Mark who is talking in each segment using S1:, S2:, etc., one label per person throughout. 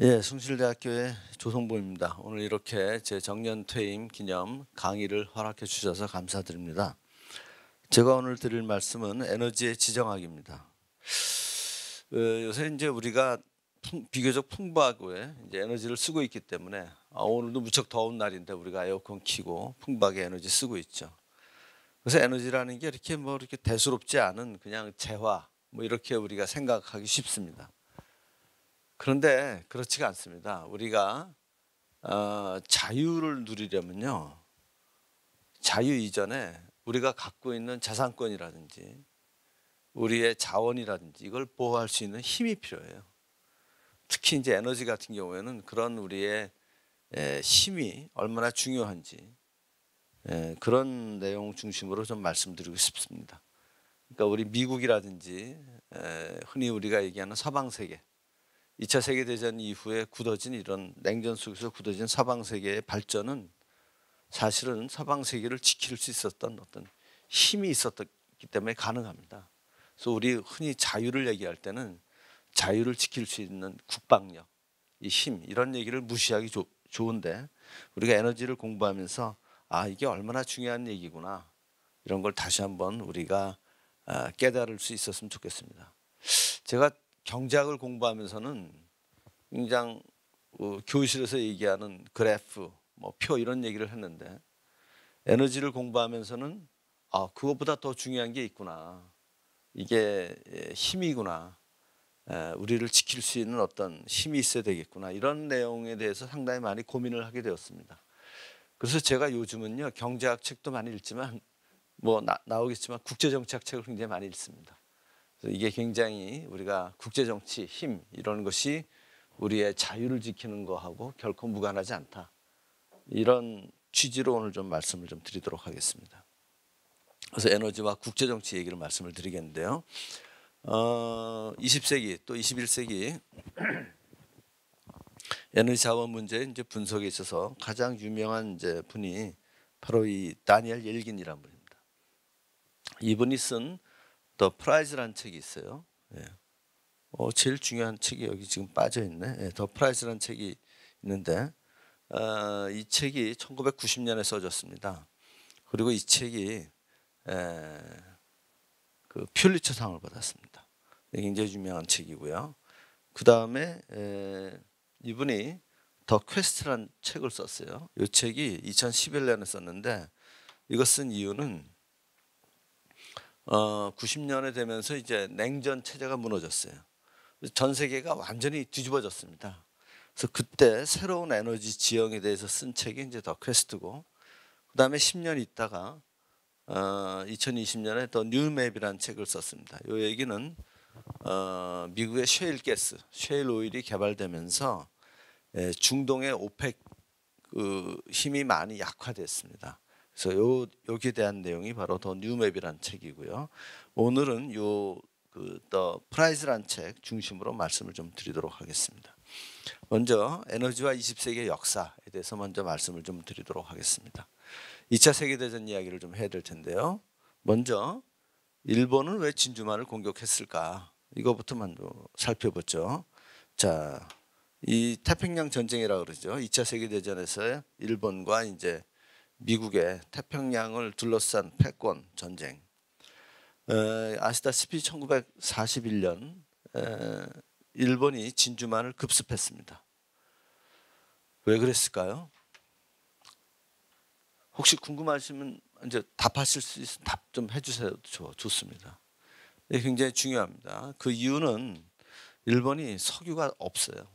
S1: 예, 숭실대학교의 조성보입니다. 오늘 이렇게 제 정년 퇴임 기념 강의를 허락해 주셔서 감사드립니다. 제가 오늘 드릴 말씀은 에너지의 지정학입니다. 요새 이제 우리가 비교적 풍부하게 이제 에너지를 쓰고 있기 때문에 오늘도 무척 더운 날인데 우리가 에어컨 켜고 풍부하게 에너지 쓰고 있죠. 그래서 에너지라는 게 이렇게 이렇게 대수롭지 않은 그냥 재화 이렇게 우리가 생각하기 쉽습니다. 그런데 그렇지가 않습니다. 우리가 자유를 누리려면요. 자유 이전에 우리가 갖고 있는 자산권이라든지 우리의 자원이라든지 이걸 보호할 수 있는 힘이 필요해요. 특히 이제 에너지 같은 경우에는 그런 우리의 힘이 얼마나 중요한지 그런 내용 중심으로 좀 말씀드리고 싶습니다. 그러니까 우리 미국이라든지 흔히 우리가 얘기하는 서방 세계 2차 세계대전 이후에 굳어진 이런 냉전 속에서 굳어진 서방 세계의 발전은 사실은 서방 세계를 지킬 수 있었던 어떤 힘이 있었기 때문에 가능합니다. 그래서 우리 흔히 자유를 얘기할 때는 자유를 지킬 수 있는 국방력, 이 힘 이런 얘기를 무시하기 좋은데 우리가 에너지를 공부하면서 이게 얼마나 중요한 얘기구나 이런 걸 다시 한번 우리가 깨달을 수 있었으면 좋겠습니다. 제가 경제학을 공부하면서는 굉장히 교실에서 얘기하는 그래프, 표 이런 얘기를 했는데 에너지를 공부하면서는 그것보다 더 중요한 게 있구나. 이게 힘이구나. 우리를 지킬 수 있는 어떤 힘이 있어야 되겠구나. 이런 내용에 대해서 상당히 많이 고민을 하게 되었습니다. 그래서 제가 요즘은요 경제학 책도 많이 읽지만 나오겠지만 국제정치학 책을 굉장히 많이 읽습니다. 그래서 이게 굉장히 우리가 국제정치 힘 이런 것이 우리의 자유를 지키는 거하고 결코 무관하지 않다. 이런 취지로 오늘 좀 말씀을 좀 드리도록 하겠습니다. 그래서 에너지와 국제정치 얘기를 말씀을 드리겠는데요. 20세기 또 21세기 에너지 자원 문제 이제 분석에 있어서 가장 유명한 이제 분이 바로 이 다니엘 옐긴이라는 분입니다. 이분이 쓴 The Price라는 책이 있어요. 예. 제일 중요한 책이 여기 지금 빠져 있네. 예, 더 프라이스라는 책이 있는데 이 책이 1990년에 써졌습니다. 그리고 이 책이 그 퓰리처상을 받았습니다. 굉장히 유명한 책이고요. 그 다음에 이분이 더 퀘스트라는 책을 썼어요. 이 책이 2011년에 썼는데 이거 쓴 이유는 90년에 되면서 이제 냉전 체제가 무너졌어요. 전 세계가 완전히 뒤집어졌습니다. 그래서 그때 새로운 에너지 지형에 대해서 쓴 책이 이제 더 퀘스트고, 그 다음에 10년 있다가 2020년에 더 뉴맵이라는 책을 썼습니다. 이 얘기는 미국의 셰일 가스, 셰일 오일이 개발되면서 중동의 오펙 그 힘이 많이 약화됐습니다. 그래서 여기에 대한 내용이 바로 더 뉴맵이라는 책이고요. 오늘은 더 프라이즈라는 책 중심으로 말씀을 좀 드리도록 하겠습니다. 먼저 에너지와 20세기의 역사에 대해서 먼저 말씀을 좀 드리도록 하겠습니다. 2차 세계대전 이야기를 좀 해야 될 텐데요. 먼저 일본은 왜 진주만을 공격했을까? 이거부터 먼저 살펴보죠. 자, 이 태평양 전쟁이라고 그러죠. 2차 세계대전에서 일본과 이제 미국의 태평양을 둘러싼 패권 전쟁. 아시다시피 1941년 일본이 진주만을 급습했습니다. 왜 그랬을까요? 혹시 궁금하시면 이제 답하실 수 있으면 답 좀 해주세요. 좋습니다. 굉장히 중요합니다. 그 이유는 일본이 석유가 없어요.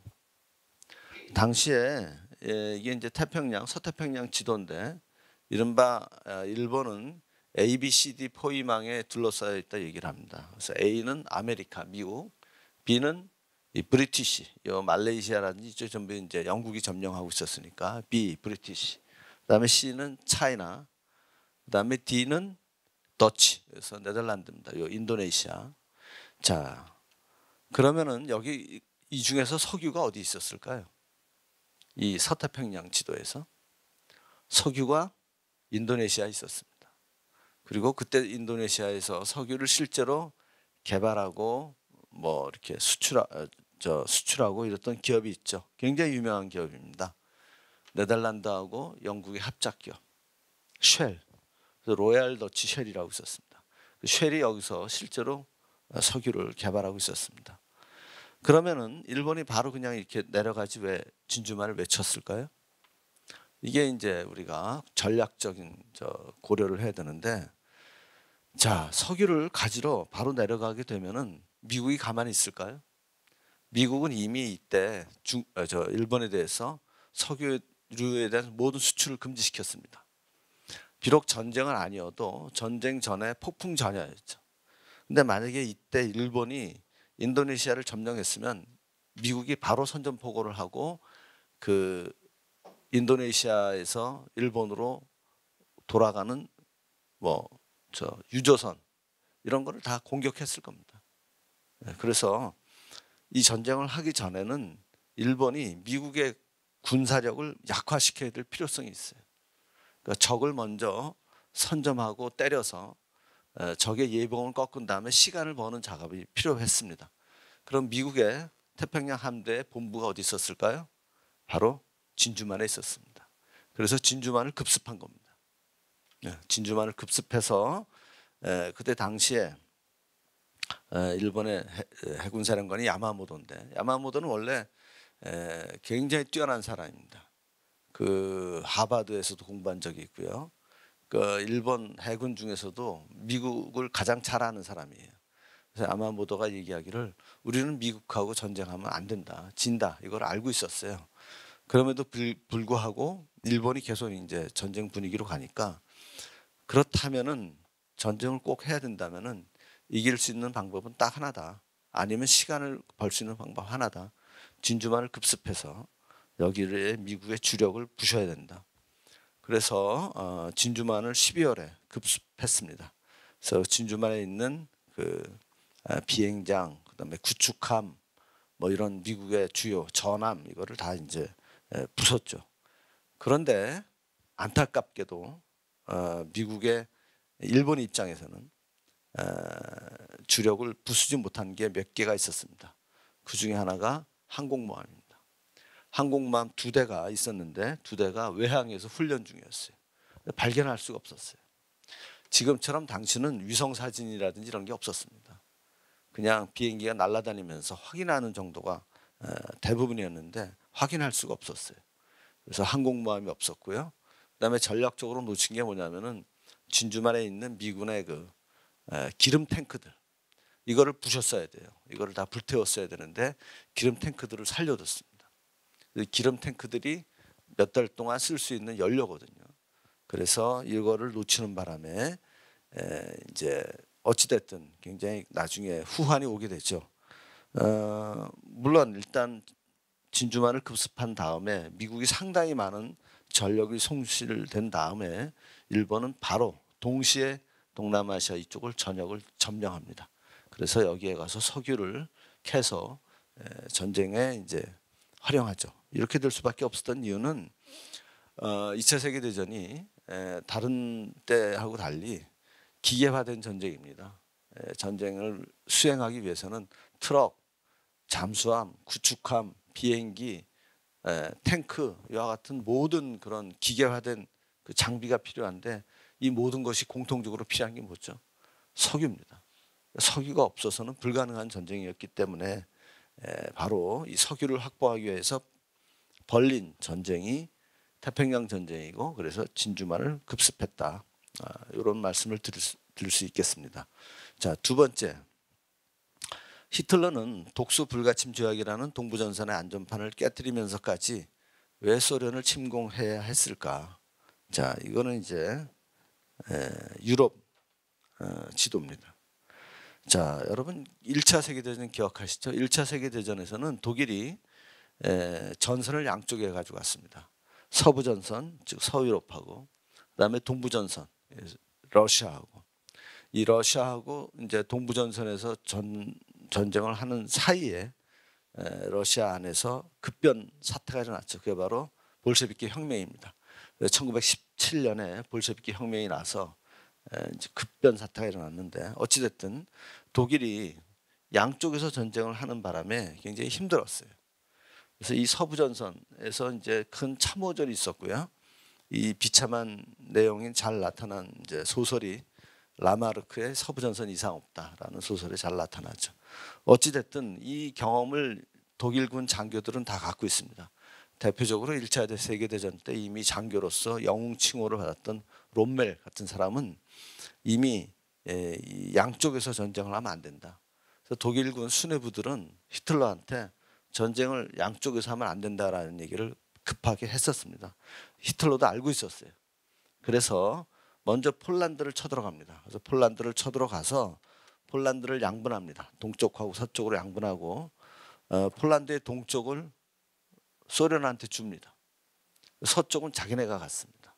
S1: 당시에 이게 이제 태평양, 서태평양 지도인데 이른바 일본은 A, B, C, D 포위망에 둘러싸여 있다 얘기를 합니다. 그래서 A는 아메리카, 미국, B는 이 브리티시, 말레이시아라든지 이쪽 전부 이제 영국이 점령하고 있었으니까 B, 브리티시. 그다음에 C는 차이나, 그다음에 D는 더치, 그래서 네덜란드입니다. 요 인도네시아. 자, 그러면은 여기 이 중에서 석유가 어디 있었을까요? 이 서태평양 지도에서 석유가 인도네시아에 있었습니다. 그리고 그때 인도네시아에서 석유를 실제로 개발하고 이렇게 수출하고 이랬던 기업이 있죠. 굉장히 유명한 기업입니다. 네덜란드하고 영국의 합작 기업 쉘, 그래서 로얄 더치 쉘이라고 있었습니다. 그 쉘이 여기서 실제로 석유를 개발하고 있었습니다. 그러면은 일본이 바로 그냥 이렇게 내려가지 왜 진주만을 외쳤을까요? 이게 이제 우리가 전략적인 고려를 해야 되는데, 자, 석유를 가지러 바로 내려가게 되면은 미국이 가만히 있을까요? 미국은 이미 이때 일본에 대해서 석유류에 대한 모든 수출을 금지시켰습니다. 비록 전쟁은 아니어도 전쟁 전에 폭풍 전야였죠. 근데 만약에 이때 일본이 인도네시아를 점령했으면 미국이 바로 선전포고를 하고 그 인도네시아에서 일본으로 돌아가는 유조선 이런 거를 다 공격했을 겁니다. 그래서 이 전쟁을 하기 전에는 일본이 미국의 군사력을 약화시켜야 될 필요성이 있어요. 그러니까 적을 먼저 선점하고 때려서 적의 예봉을 꺾은 다음에 시간을 버는 작업이 필요했습니다. 그럼 미국의 태평양 함대의 본부가 어디 있었을까요? 바로 진주만에 있었습니다. 그래서 진주만을 급습한 겁니다. 진주만을 급습해서 그때 당시에 일본의 해군사령관이 야마모토인데, 야마모토는 원래 굉장히 뛰어난 사람입니다. 그 하버드에서도 공부한 적이 있고요. 그 일본 해군 중에서도 미국을 가장 잘 아는 사람이에요. 그래서 야마모토가 얘기하기를 우리는 미국하고 전쟁하면 안 된다, 진다, 이걸 알고 있었어요. 그럼에도 불구하고 일본이 계속 이제 전쟁 분위기로 가니까, 그렇다면은 전쟁을 꼭 해야 된다면은 이길 수 있는 방법은 딱 하나다. 아니면 시간을 벌 수 있는 방법 하나다. 진주만을 급습해서 여기에 미국의 주력을 부셔야 된다. 그래서 진주만을 12월에 급습했습니다. 그래서 진주만에 있는 그 비행장, 그다음에 구축함, 뭐 이런 미국의 주요 전함 이거를 다 이제 부쉈죠. 그런데 안타깝게도 미국의 일본 입장에서는 주력을 부수지 못한 게 몇 개가 있었습니다. 그 중에 하나가 항공모함입니다. 항공모함 2대가 있었는데 2대가 외항에서 훈련 중이었어요. 발견할 수가 없었어요. 지금처럼 당시는 위성 사진이라든지 이런 게 없었습니다. 그냥 비행기가 날아다니면서 확인하는 정도가 대부분이었는데 확인할 수가 없었어요. 그래서 항공모함이 없었고요. 그다음에 전략적으로 놓친 게 뭐냐면은 진주만에 있는 미군의 그 기름 탱크들, 이거를 부셨어야 돼요. 이거를 다 불태웠어야 되는데 기름 탱크들을 살려뒀습니다. 기름 탱크들이 몇 달 동안 쓸 수 있는 연료거든요. 그래서 이거를 놓치는 바람에 이제 어찌됐든 굉장히 나중에 후환이 오게 되죠. 물론 일단 진주만을 급습한 다음에 미국이 상당히 많은 전력이 손실된 다음에 일본은 바로 동시에 동남아시아 이쪽을 전역을 점령합니다. 그래서 여기에 가서 석유를 캐서 전쟁에 이제 활용하죠. 이렇게 될 수밖에 없었던 이유는 2차 세계 대전이 다른 때하고 달리 기계화된 전쟁입니다. 전쟁을 수행하기 위해서는 트럭, 잠수함, 구축함, 비행기, 탱크 이와 같은 모든 그런 기계화된 그 장비가 필요한데, 이 모든 것이 공통적으로 필요한 게 뭐죠? 석유입니다. 석유가 없어서는 불가능한 전쟁이었기 때문에 바로 이 석유를 확보하기 위해서 벌린 전쟁이 태평양 전쟁이고, 그래서 진주만을 급습했다. 이런 말씀을 드릴 수 있겠습니다. 자, 두 번째, 히틀러는 독소 불가침 조약이라는 동부전선의 안전판을 깨뜨리면서까지 왜 소련을 침공해야 했을까? 자, 이거는 이제 유럽 지도입니다. 자, 여러분 1차 세계대전 기억하시죠? 1차 세계대전에서는 독일이 전선을 양쪽에 가지고 왔습니다. 서부전선, 즉 서유럽하고, 그다음에 동부전선, 러시아하고. 이 러시아하고 이제 동부전선에서 전쟁을 하는 사이에 러시아 안에서 급변 사태가 일어났죠. 그게 바로 볼셰비키 혁명입니다. 1917년에 볼셰비키 혁명이 나서 이제 급변 사태가 일어났는데, 어찌됐든 독일이 양쪽에서 전쟁을 하는 바람에 굉장히 힘들었어요. 그래서 이 서부전선에서 이제 큰 참호전이 있었고요. 이 비참한 내용이 잘 나타난 이제 소설이 라마르크의 서부전선 이상 없다라는 소설에 잘 나타나죠. 어찌됐든 이 경험을 독일군 장교들은 다 갖고 있습니다. 대표적으로 1차 세계대전 때 이미 장교로서 영웅 칭호를 받았던 롬멜 같은 사람은 이미 양쪽에서 전쟁을 하면 안 된다. 그래서 독일군 수뇌부들은 히틀러한테 전쟁을 양쪽에서 하면 안 된다라는 얘기를 급하게 했었습니다. 히틀러도 알고 있었어요. 그래서 먼저 폴란드를 쳐들어갑니다. 그래서 폴란드를 쳐들어가서 폴란드를 양분합니다. 동쪽하고 서쪽으로 양분하고 폴란드의 동쪽을 소련한테 줍니다. 서쪽은 자기네가 갖습니다.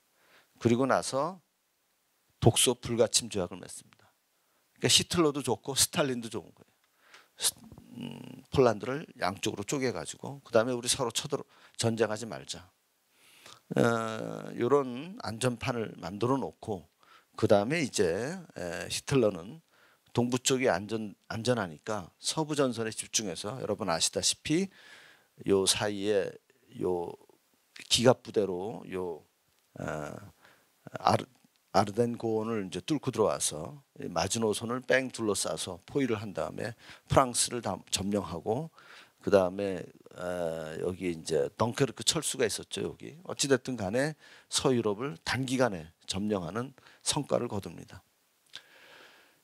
S1: 그리고 나서 독소 불가침 조약을 맺습니다. 그러니까 히틀러도 좋고 스탈린도 좋은 거예요. 폴란드를 양쪽으로 쪼개가지고 그 다음에 우리 서로 전쟁하지 말자. 이런 안전판을 만들어 놓고 그 다음에 이제 히틀러는 동부 쪽이 안전하니까 서부 전선에 집중해서 여러분 아시다시피 요 사이에 요 기갑 부대로 요 아르덴 고원을 이제 뚫고 들어와서 마지노선을 뺑 둘러싸서 포위를 한 다음에 프랑스를 다 점령하고 그 다음에 여기 이제 덩케르크 철수가 있었죠. 여기 어찌됐든 간에 서유럽을 단기간에 점령하는 성과를 거둡니다.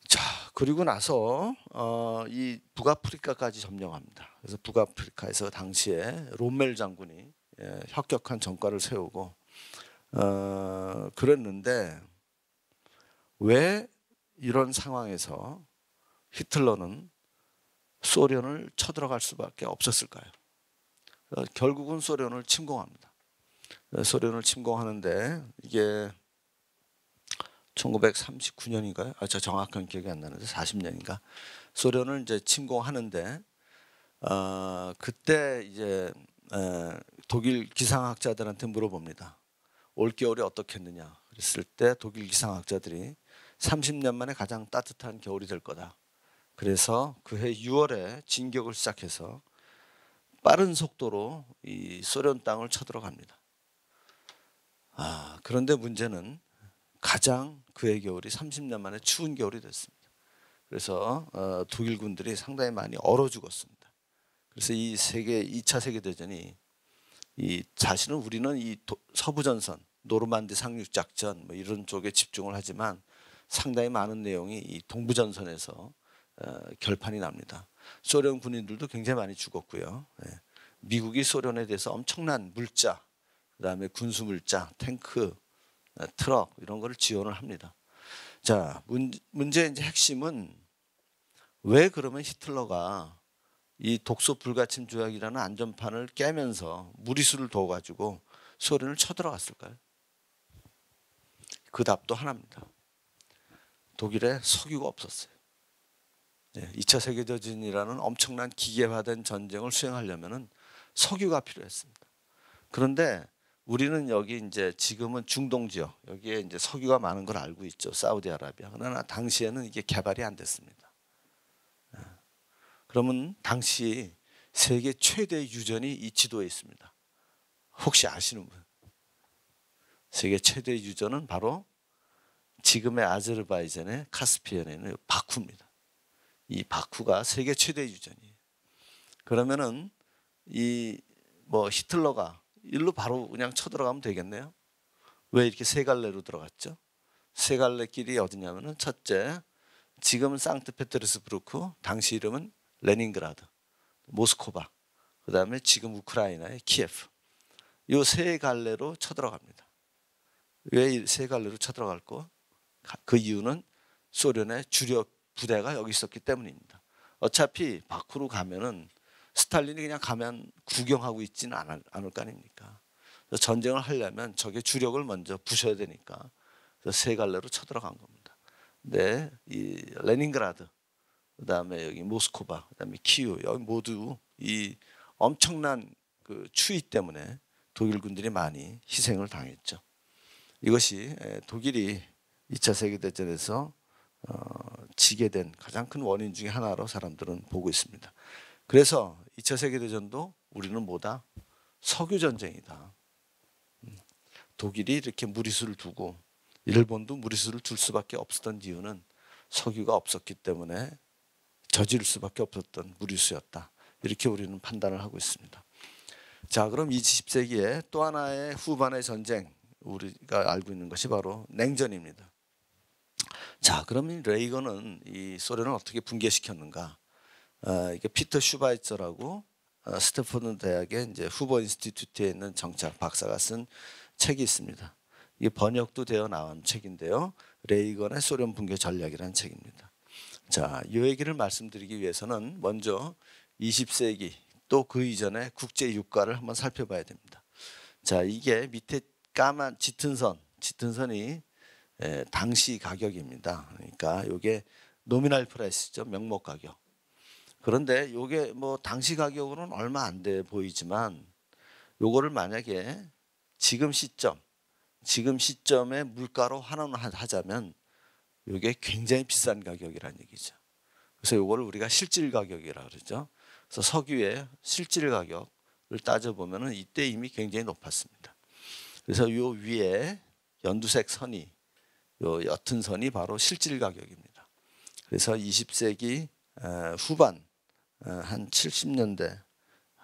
S1: 자, 그리고 나서 이 북아프리카까지 점령합니다. 그래서 북아프리카에서 당시에 롬멜 장군이 혁혁한 전과를 세우고 그랬는데 왜 이런 상황에서 히틀러는 소련을 쳐들어갈 수밖에 없었을까요? 결국은 소련을 침공합니다. 소련을 침공하는데 이게 1939년인가요? 저 정확한 기억이 안 나는데 40년인가? 소련을 이제 침공하는데 그때 이제 독일 기상학자들한테 물어봅니다. 올겨울이 어떻겠느냐? 그랬을 때 독일 기상학자들이 30년 만에 가장 따뜻한 겨울이 될 거다. 그래서 그해 6월에 진격을 시작해서 빠른 속도로 이 소련 땅을 쳐들어갑니다. 그런데 문제는 가장 그해 겨울이 30년 만에 추운 겨울이 됐습니다. 그래서 독일 군들이 상당히 많이 얼어 죽었습니다. 그래서 이 2차 세계대전이 사실은 우리는 이 서부전선, 노르만디 상륙작전 뭐 이런 쪽에 집중을 하지만 상당히 많은 내용이 이 동부전선에서 결판이 납니다. 소련 군인들도 굉장히 많이 죽었고요. 미국이 소련에 대해서 엄청난 물자, 그다음에 군수 물자, 탱크, 트럭 이런 거를 지원을 합니다. 자, 문제의 이제 핵심은 왜 그러면 히틀러가 이 독소 불가침 조약이라는 안전판을 깨면서 무리수를 둬가지고 소련을 쳐들어갔을까요? 그 답도 하나입니다. 독일에 석유가 없었어요. 2차 세계대전이라는 엄청난 기계화된 전쟁을 수행하려면 석유가 필요했습니다. 그런데 우리는 여기 이제 지금은 중동 지역 여기에 이제 석유가 많은 걸 알고 있죠. 사우디아라비아. 그러나 당시에는 이게 개발이 안 됐습니다. 그러면 당시 세계 최대 유전이 이 지도에 있습니다. 혹시 아시는 분? 세계 최대 유전은 바로 지금의 아제르바이잔의 카스피안에 있는 바쿠입니다. 이 바쿠가 세계 최대 유전이에요. 그러면은 이 뭐 히틀러가 일로 바로 그냥 쳐들어가면 되겠네요. 왜 이렇게 세 갈래로 들어갔죠? 세 갈래 길이 어디냐면은 첫째, 지금은 상트페테르스부르크, 당시 이름은 레닌그라드, 모스코바, 그 다음에 지금 우크라이나의 키예프. 이 세 갈래로 쳐들어갑니다. 왜 세 갈래로 쳐들어갈까? 그 이유는 소련의 주력 부대가 여기 있었기 때문입니다. 어차피 바쿠로 가면은 스탈린이 그냥 가면 구경하고 있지는 않을 거 아닙니까? 전쟁을 하려면 적의 주력을 먼저 부셔야 되니까 세 갈래로 쳐들어간 겁니다. 네, 이 레닌그라드, 그다음에 여기 모스코바, 그다음에 키우 여기 모두 이 엄청난 그 추위 때문에 독일 군들이 많이 희생을 당했죠. 이것이 독일이 2차 세계대전에서 지게 된 가장 큰 원인 중에 하나로 사람들은 보고 있습니다. 그래서 2차 세계대전도 우리는 뭐다? 석유 전쟁이다. 독일이 이렇게 무리수를 두고 일본도 무리수를 둘 수밖에 없었던 이유는 석유가 없었기 때문에 저지를 수밖에 없었던 무리수였다. 이렇게 우리는 판단을 하고 있습니다. 자, 그럼 20세기에 또 하나의 후반의 전쟁, 우리가 알고 있는 것이 바로 냉전입니다. 자, 그럼 레이건은 이 소련을 어떻게 붕괴시켰는가? 이게 피터 슈바이처라고 스탠포드 대학의 이제 후보 인스티튜트에 있는 정치학 박사가 쓴 책이 있습니다. 이게 번역도 되어 나온 책인데요. 레이건의 소련 붕괴 전략이라는 책입니다. 자, 이 얘기를 말씀드리기 위해서는 먼저 20세기 또 그 이전의 국제 유가를 한번 살펴봐야 됩니다. 자, 이게 밑에 까만 짙은 선이 당시 가격입니다. 그러니까 이게 노미널 프라이스죠. 명목 가격. 그런데 이게 뭐 당시 가격으로는 얼마 안 돼 보이지만 요거를 만약에 지금 시점에 물가로 환원하자면 이게 굉장히 비싼 가격이라는 얘기죠. 그래서 요거를 우리가 실질 가격이라고 그러죠. 그래서 석유의 실질 가격을 따져보면 이때 이미 굉장히 높았습니다. 그래서 요 위에 연두색 선이 요 옅은 선이 바로 실질 가격입니다. 그래서 20세기 후반 한 70년대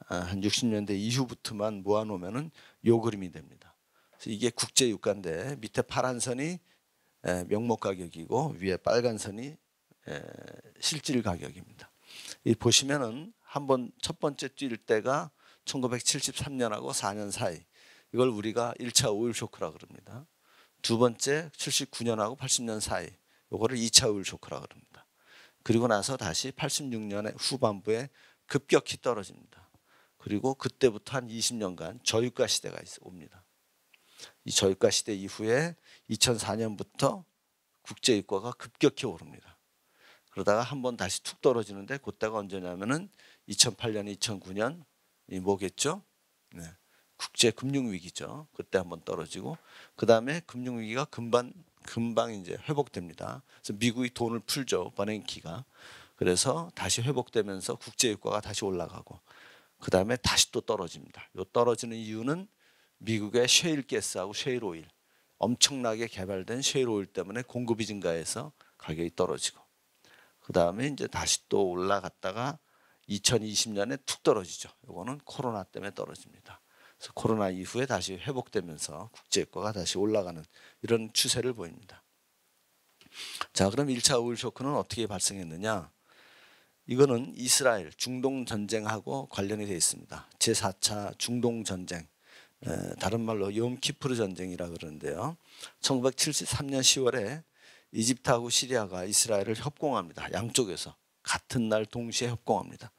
S1: 한 60년대 이후부터만 모아놓으면 요 그림이 됩니다. 그래서 이게 국제 유가인데 밑에 파란 선이 명목 가격이고 위에 빨간 선이 실질 가격입니다. 이 보시면은 한번 첫 번째 뛸 때가 1973년하고 4년 사이, 이걸 우리가 1차 오일 쇼크라고 그럽니다. 두 번째 79년하고 80년 사이, 이거를 2차 오일 쇼크라고 그럽니다. 그리고 나서 다시 86년의 후반부에 급격히 떨어집니다. 그리고 그때부터 한 20년간 저유가 시대가 옵니다. 이 저유가 시대 이후에 2004년부터 국제 유가가 급격히 오릅니다. 그러다가 한번 다시 툭 떨어지는데 그때가 언제냐면은 2008년, 2009년 이 뭐겠죠? 네. 국제 금융 위기죠. 그때 한번 떨어지고 그 다음에 금융 위기가 금방 이제 회복됩니다. 그래서 미국이 돈을 풀죠. 버냉키가. 그래서 다시 회복되면서 국제 유가가 다시 올라가고 그 다음에 다시 또 떨어집니다. 요 떨어지는 이유는 미국의 셰일 가스하고 셰일 오일, 엄청나게 개발된 셰일 오일 때문에 공급이 증가해서 가격이 떨어지고 그 다음에 이제 다시 또 올라갔다가 2020년에 툭 떨어지죠. 이거는 코로나 때문에 떨어집니다. 그래서 코로나 이후에 다시 회복되면서 국제유가가 다시 올라가는 이런 추세를 보입니다. 자, 그럼 1차 오일 쇼크는 어떻게 발생했느냐? 이거는 이스라엘 중동 전쟁하고 관련이 되어 있습니다. 제4차 중동 전쟁, 다른 말로 욤키푸르 전쟁이라 그러는데요. 1973년 10월에 이집트하고 시리아가 이스라엘을 협공합니다. 양쪽에서 같은 날 동시에 협공합니다.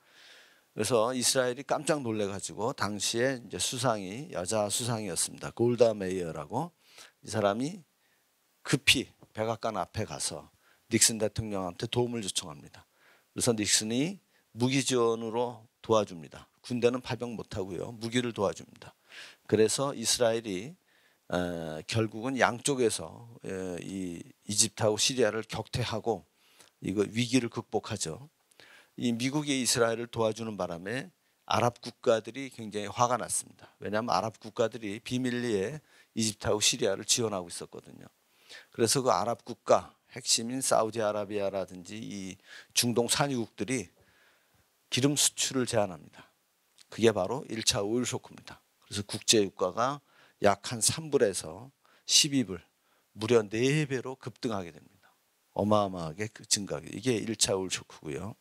S1: 그래서 이스라엘이 깜짝 놀래가지고 당시에 이제 수상이 여자 수상이었습니다. 골다 메이어라고. 이 사람이 급히 백악관 앞에 가서 닉슨 대통령한테 도움을 요청합니다. 그래서 닉슨이 무기 지원으로 도와줍니다. 군대는 파병 못하고요. 무기를 도와줍니다. 그래서 이스라엘이 결국은 양쪽에서 이 이집트하고 시리아를 격퇴하고 이거 위기를 극복하죠. 이 미국이 이스라엘을 도와주는 바람에 아랍 국가들이 굉장히 화가 났습니다. 왜냐하면 아랍 국가들이 비밀리에 이집트하고 시리아를 지원하고 있었거든요. 그래서 그 아랍 국가 핵심인 사우디아라비아라든지 이 중동 산유국들이 기름 수출을 제한합니다. 그게 바로 1차 오일 쇼크입니다. 그래서 국제 유가가 약 한 3불에서 12불, 무려 4배로 급등하게 됩니다. 어마어마하게 증가하게. 이게 1차 오일 쇼크고요.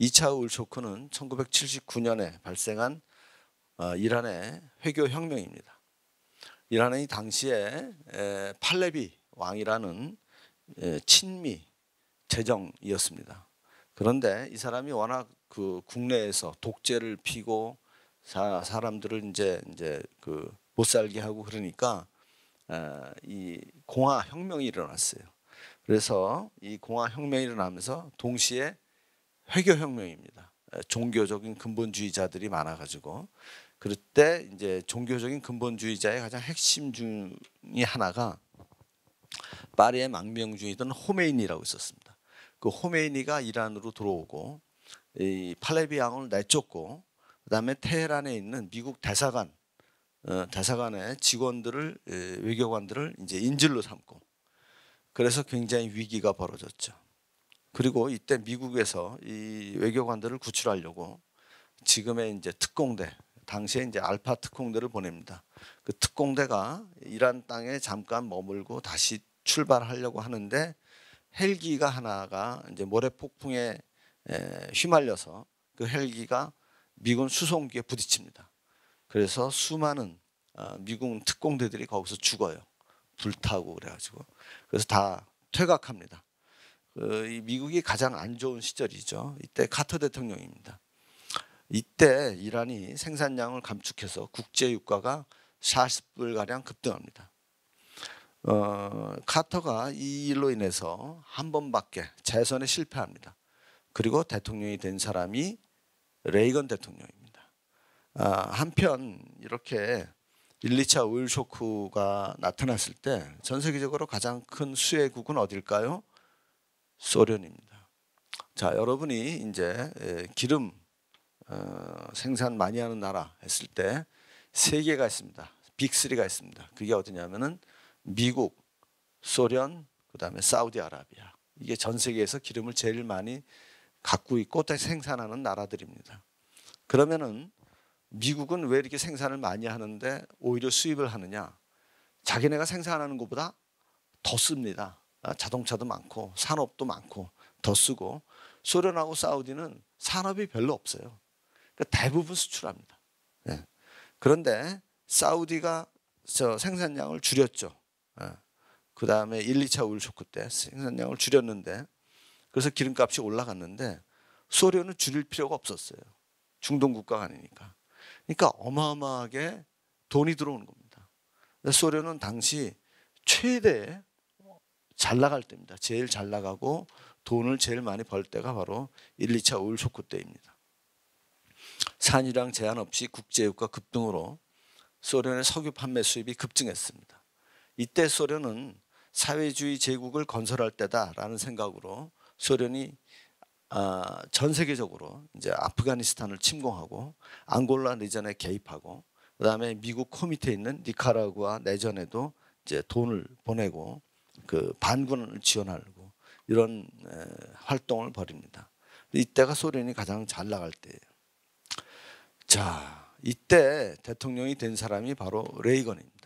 S1: 2차 오일 쇼크는 1979년에 발생한 이란의 회교 혁명입니다. 이란이 당시에 팔레비 왕이라는 친미 제정이었습니다. 그런데 이 사람이 워낙 그 국내에서 독재를 피고 사람들을 이제 그 못 살게 하고 그러니까 이 공화 혁명이 일어났어요. 그래서 이 공화 혁명이 일어나면서 동시에 회교 혁명입니다. 종교적인 근본주의자들이 많아가지고 그럴 때 이제 종교적인 근본주의자의 가장 핵심 중의 하나가 파리의 망명주의던 호메이니라고 있었습니다. 그 호메이니가 이란으로 들어오고 이 팔레비앙을 내쫓고 그다음에 테헤란에 있는 미국 대사관의 직원들을 외교관들을 이제 인질로 삼고 그래서 굉장히 위기가 벌어졌죠. 그리고 이때 미국에서 이 외교관들을 구출하려고 지금의 이제 특공대, 당시에 이제 알파 특공대를 보냅니다. 그 특공대가 이란 땅에 잠깐 머물고 다시 출발하려고 하는데 헬기가 하나가 이제 모래 폭풍에 휘말려서 그 헬기가 미군 수송기에 부딪힙니다. 그래서 수많은 미군 특공대들이 거기서 죽어요. 불타고 그래가지고 그래서 다 퇴각합니다. 이 미국이 가장 안 좋은 시절이죠. 이때 카터 대통령입니다. 이때 이란이 생산량을 감축해서 국제 유가가 40불 가량 급등합니다. 카터가 이 일로 인해서 한 번밖에 재선에 실패합니다. 그리고 대통령이 된 사람이 레이건 대통령입니다. 한편 이렇게 1, 2차 오일 쇼크가 나타났을 때 전 세계적으로 가장 큰 수혜국은 어딜까요? 소련입니다. 자, 여러분이 이제 기름 생산 많이 하는 나라 했을 때 세 개가 있습니다. 빅3가 있습니다. 그게 어디냐면은 미국, 소련, 그다음에 사우디아라비아. 이게 전 세계에서 기름을 제일 많이 갖고 있고 또 생산하는 나라들입니다. 그러면은 미국은 왜 이렇게 생산을 많이 하는데 오히려 수입을 하느냐? 자기네가 생산하는 것보다 더 씁니다. 자동차도 많고 산업도 많고 더 쓰고 소련하고 사우디는 산업이 별로 없어요. 그러니까 대부분 수출합니다. 네. 그런데 사우디가 생산량을 줄였죠. 그 다음에 1, 2차 오일 쇼크 때 생산량을 줄였는데 그래서 기름값이 올라갔는데 소련은 줄일 필요가 없었어요. 중동 국가가 아니니까. 그러니까 어마어마하게 돈이 들어오는 겁니다. 소련은 당시 최대 잘 나갈 때입니다. 제일 잘 나가고 돈을 제일 많이 벌 때가 바로 1, 2차 오일 쇼크 때입니다. 산유량 제한 없이 국제유가 급등으로 소련의 석유 판매 수입이 급증했습니다. 이때 소련은 사회주의 제국을 건설할 때다라는 생각으로 소련이 전 세계적으로 이제 아프가니스탄을 침공하고 앙골라 내전에 개입하고 그다음에 미국 코밑에 있는 니카라구아 내전에도 이제 돈을 보내고 그 반군을 지원하고 이런 활동을 벌입니다. 이때가 소련이 가장 잘 나갈 때예요. 자, 이때 대통령이 된 사람이 바로 레이건입니다.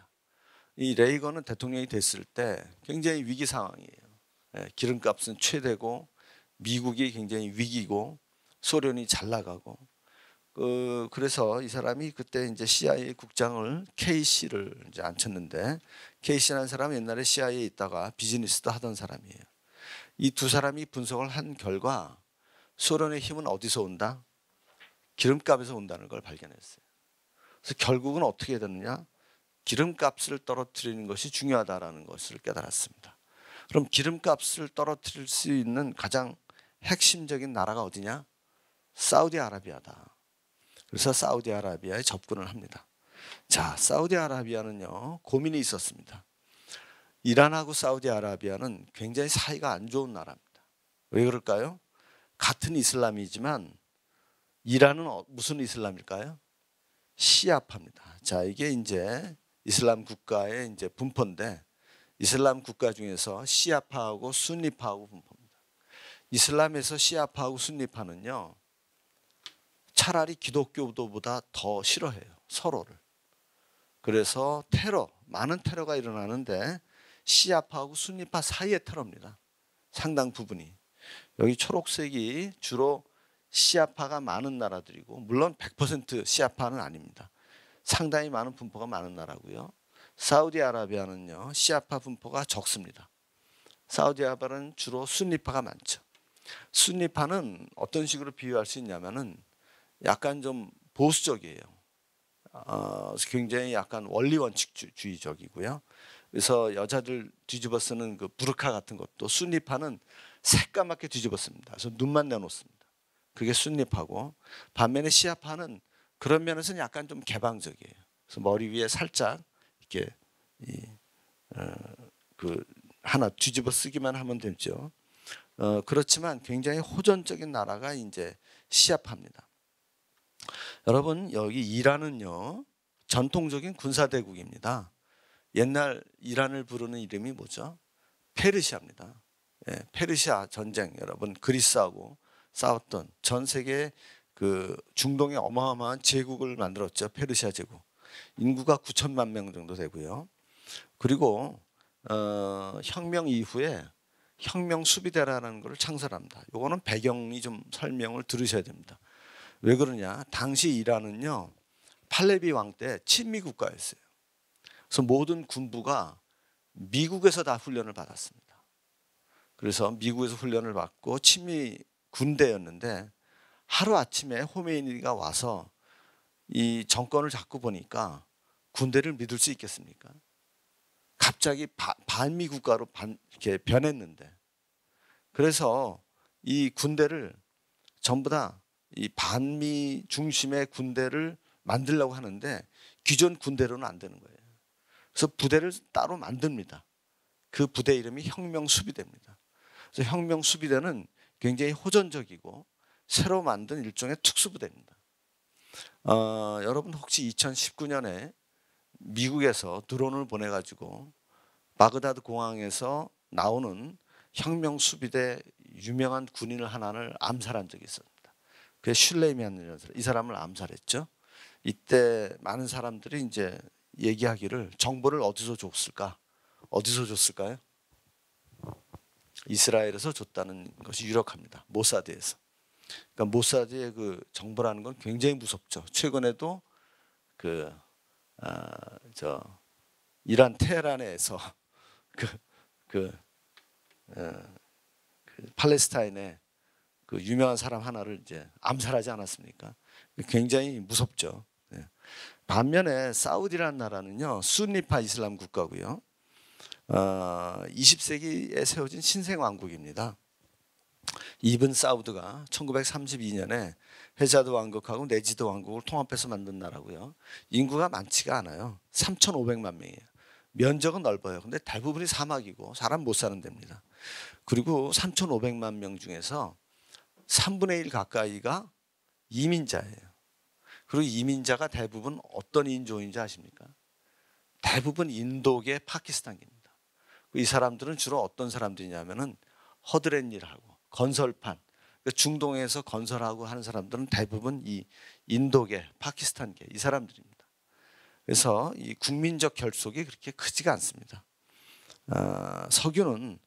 S1: 이 레이건은 대통령이 됐을 때 굉장히 위기 상황이에요. 기름값은 최대고 미국이 굉장히 위기고 소련이 잘 나가고 그래서 이 사람이 그때 이제 CIA 국장을 K씨를 이제 앉혔는데 K씨라는 사람은 옛날에 CIA에 있다가 비즈니스도 하던 사람이에요. 이 두 사람이 분석을 한 결과 소련의 힘은 어디서 온다? 기름값에서 온다는 걸 발견했어요. 그래서 결국은 어떻게 됐느냐? 기름값을 떨어뜨리는 것이 중요하다라는 것을 깨달았습니다. 그럼 기름값을 떨어뜨릴 수 있는 가장 핵심적인 나라가 어디냐? 사우디아라비아다. 그래서 사우디아라비아에 접근을 합니다. 자, 사우디아라비아는요, 고민이 있었습니다. 이란하고 사우디아라비아는 굉장히 사이가 안 좋은 나라입니다. 왜 그럴까요? 같은 이슬람이지만 이란은 무슨 이슬람일까요? 시아파입니다. 자, 이게 이제 이슬람 국가의 이제 분포인데 이슬람 국가 중에서 시아파하고 순니파하고 분포입니다. 이슬람에서 시아파하고 순니파는요, 차라리 기독교도보다 더 싫어해요, 서로를. 그래서 많은 테러가 일어나는데 시아파하고 순니파 사이의 테러입니다. 상당 부분이. 여기 초록색이 주로 시아파가 많은 나라들이고 물론 100% 시아파는 아닙니다. 상당히 많은 분포가 많은 나라고요. 사우디아라비아는요, 시아파 분포가 적습니다. 사우디아라비아는 주로 순니파가 많죠. 순니파는 어떤 식으로 비유할 수 있냐면은 약간 좀 보수적이에요. 굉장히 약간 원리 원칙주의적이고요. 그래서 여자들 뒤집어 쓰는 그 부르카 같은 것도 순니파는 새까맣게 뒤집어 씁니다. 그래서 눈만 내놓습니다. 그게 순니파고 반면에 시아파는 그런 면에서는 약간 좀 개방적이에요. 그래서 머리 위에 살짝 이렇게 하나 뒤집어 쓰기만 하면 되죠. 그렇지만 굉장히 호전적인 나라가 이제 시합합니다. 여러분 여기 이란은요 전통적인 군사대국입니다. 옛날 이란을 부르는 이름이 뭐죠? 페르시아입니다. 예, 페르시아 전쟁 여러분 그리스하고 싸웠던 전 세계 그 중동의 어마어마한 제국을 만들었죠. 페르시아 제국. 인구가 9천만 명 정도 되고요. 그리고 혁명 이후에 혁명 수비대라는 것을 창설합니다. 요거는 배경이 좀 설명을 들으셔야 됩니다. 왜 그러냐? 당시 이란은요 팔레비 왕 때 친미 국가였어요. 그래서 모든 군부가 미국에서 다 훈련을 받았습니다. 그래서 미국에서 훈련을 받고 친미 군대였는데 하루 아침에 호메이니가 와서 이 정권을 잡고 보니까 군대를 믿을 수 있겠습니까? 갑자기 반미 국가로 이렇게 변했는데 그래서 이 군대를 전부 다 이 반미 중심의 군대를 만들려고 하는데 기존 군대로는 안 되는 거예요. 그래서 부대를 따로 만듭니다. 그 부대 이름이 혁명수비대입니다. 그래서 혁명수비대는 굉장히 호전적이고 새로 만든 일종의 특수부대입니다. 여러분 혹시 2019년에 미국에서 드론을 보내가지고 바그다드 공항에서 나오는 혁명수비대 유명한 군인을 하나를 암살한 적이 있습니다. 그게 슐레이만이라는 사람, 이 사람을 암살했죠. 이때 많은 사람들이 이제 얘기하기를 정보를 어디서 줬을까? 어디서 줬을까요? 이스라엘에서 줬다는 것이 유력합니다. 모사드에서. 그러니까 모사드의 그 정보라는 건 굉장히 무섭죠. 최근에도 이란 테헤란에서 그 팔레스타인의 그 유명한 사람 하나를 이제 암살하지 않았습니까? 굉장히 무섭죠. 반면에 사우디라는 나라는요 순니파 이슬람 국가고요. 20세기에 세워진 신생 왕국입니다. 이븐 사우드가 1932년에 헤자드 왕국하고 네지드 왕국을 통합해서 만든 나라고요. 인구가 많지가 않아요. 3,500만 명이에요. 면적은 넓어요. 근데 대부분이 사막이고 사람 못 사는 데입니다. 그리고 3,500만 명 중에서 3분의 1 가까이가 이민자예요. 그리고 이민자가 대부분 어떤 인종인지 아십니까? 대부분 인도계 파키스탄입니다. 이 사람들은 주로 어떤 사람들이냐면은 허드렛 일하고 건설판, 중동에서 건설하고 하는 사람들은 대부분 이 인도계, 파키스탄계 이 사람들입니다. 그래서 이 국민적 결속이 그렇게 크지가 않습니다. 석유는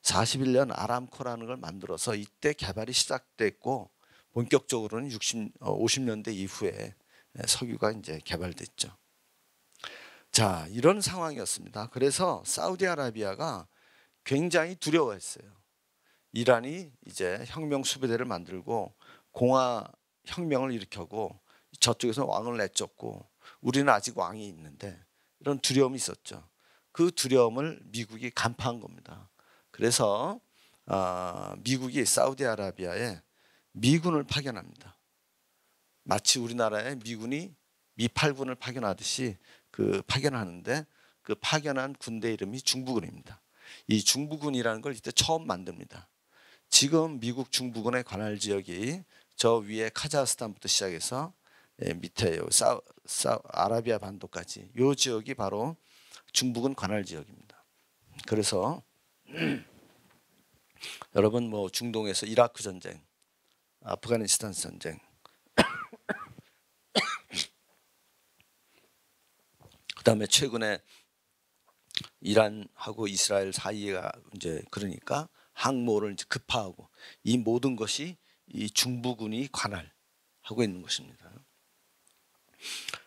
S1: 41년 아람코라는 걸 만들어서 이때 개발이 시작됐고 본격적으로는 50년대 이후에 석유가 이제 개발됐죠. 자, 이런 상황이었습니다. 그래서 사우디아라비아가 굉장히 두려워했어요. 이란이 이제 혁명 수비대를 만들고 공화 혁명을 일으켜고 저쪽에서 왕을 내쫓고 우리는 아직 왕이 있는데 이런 두려움이 있었죠. 그 두려움을 미국이 간파한 겁니다. 그래서 미국이 사우디아라비아에 미군을 파견합니다. 마치 우리나라에 미군이 미8군을 파견하듯이 그 파견하는데 그 파견한 군대 이름이 중부군입니다. 이 중부군이라는 걸 이때 처음 만듭니다. 지금 미국 중부군의 관할 지역이 저 위에 카자흐스탄부터 시작해서 밑에 아라비아 반도까지 이 지역이 바로 중부군 관할 지역입니다. 그래서 여러분 뭐 중동에서 이라크 전쟁, 아프가니스탄 전쟁, 그다음에 최근에 이란하고 이스라엘 사이가 이제 그러니까 항모를 이제 급파하고 이 모든 것이 이 중부군이 관할하고 있는 것입니다.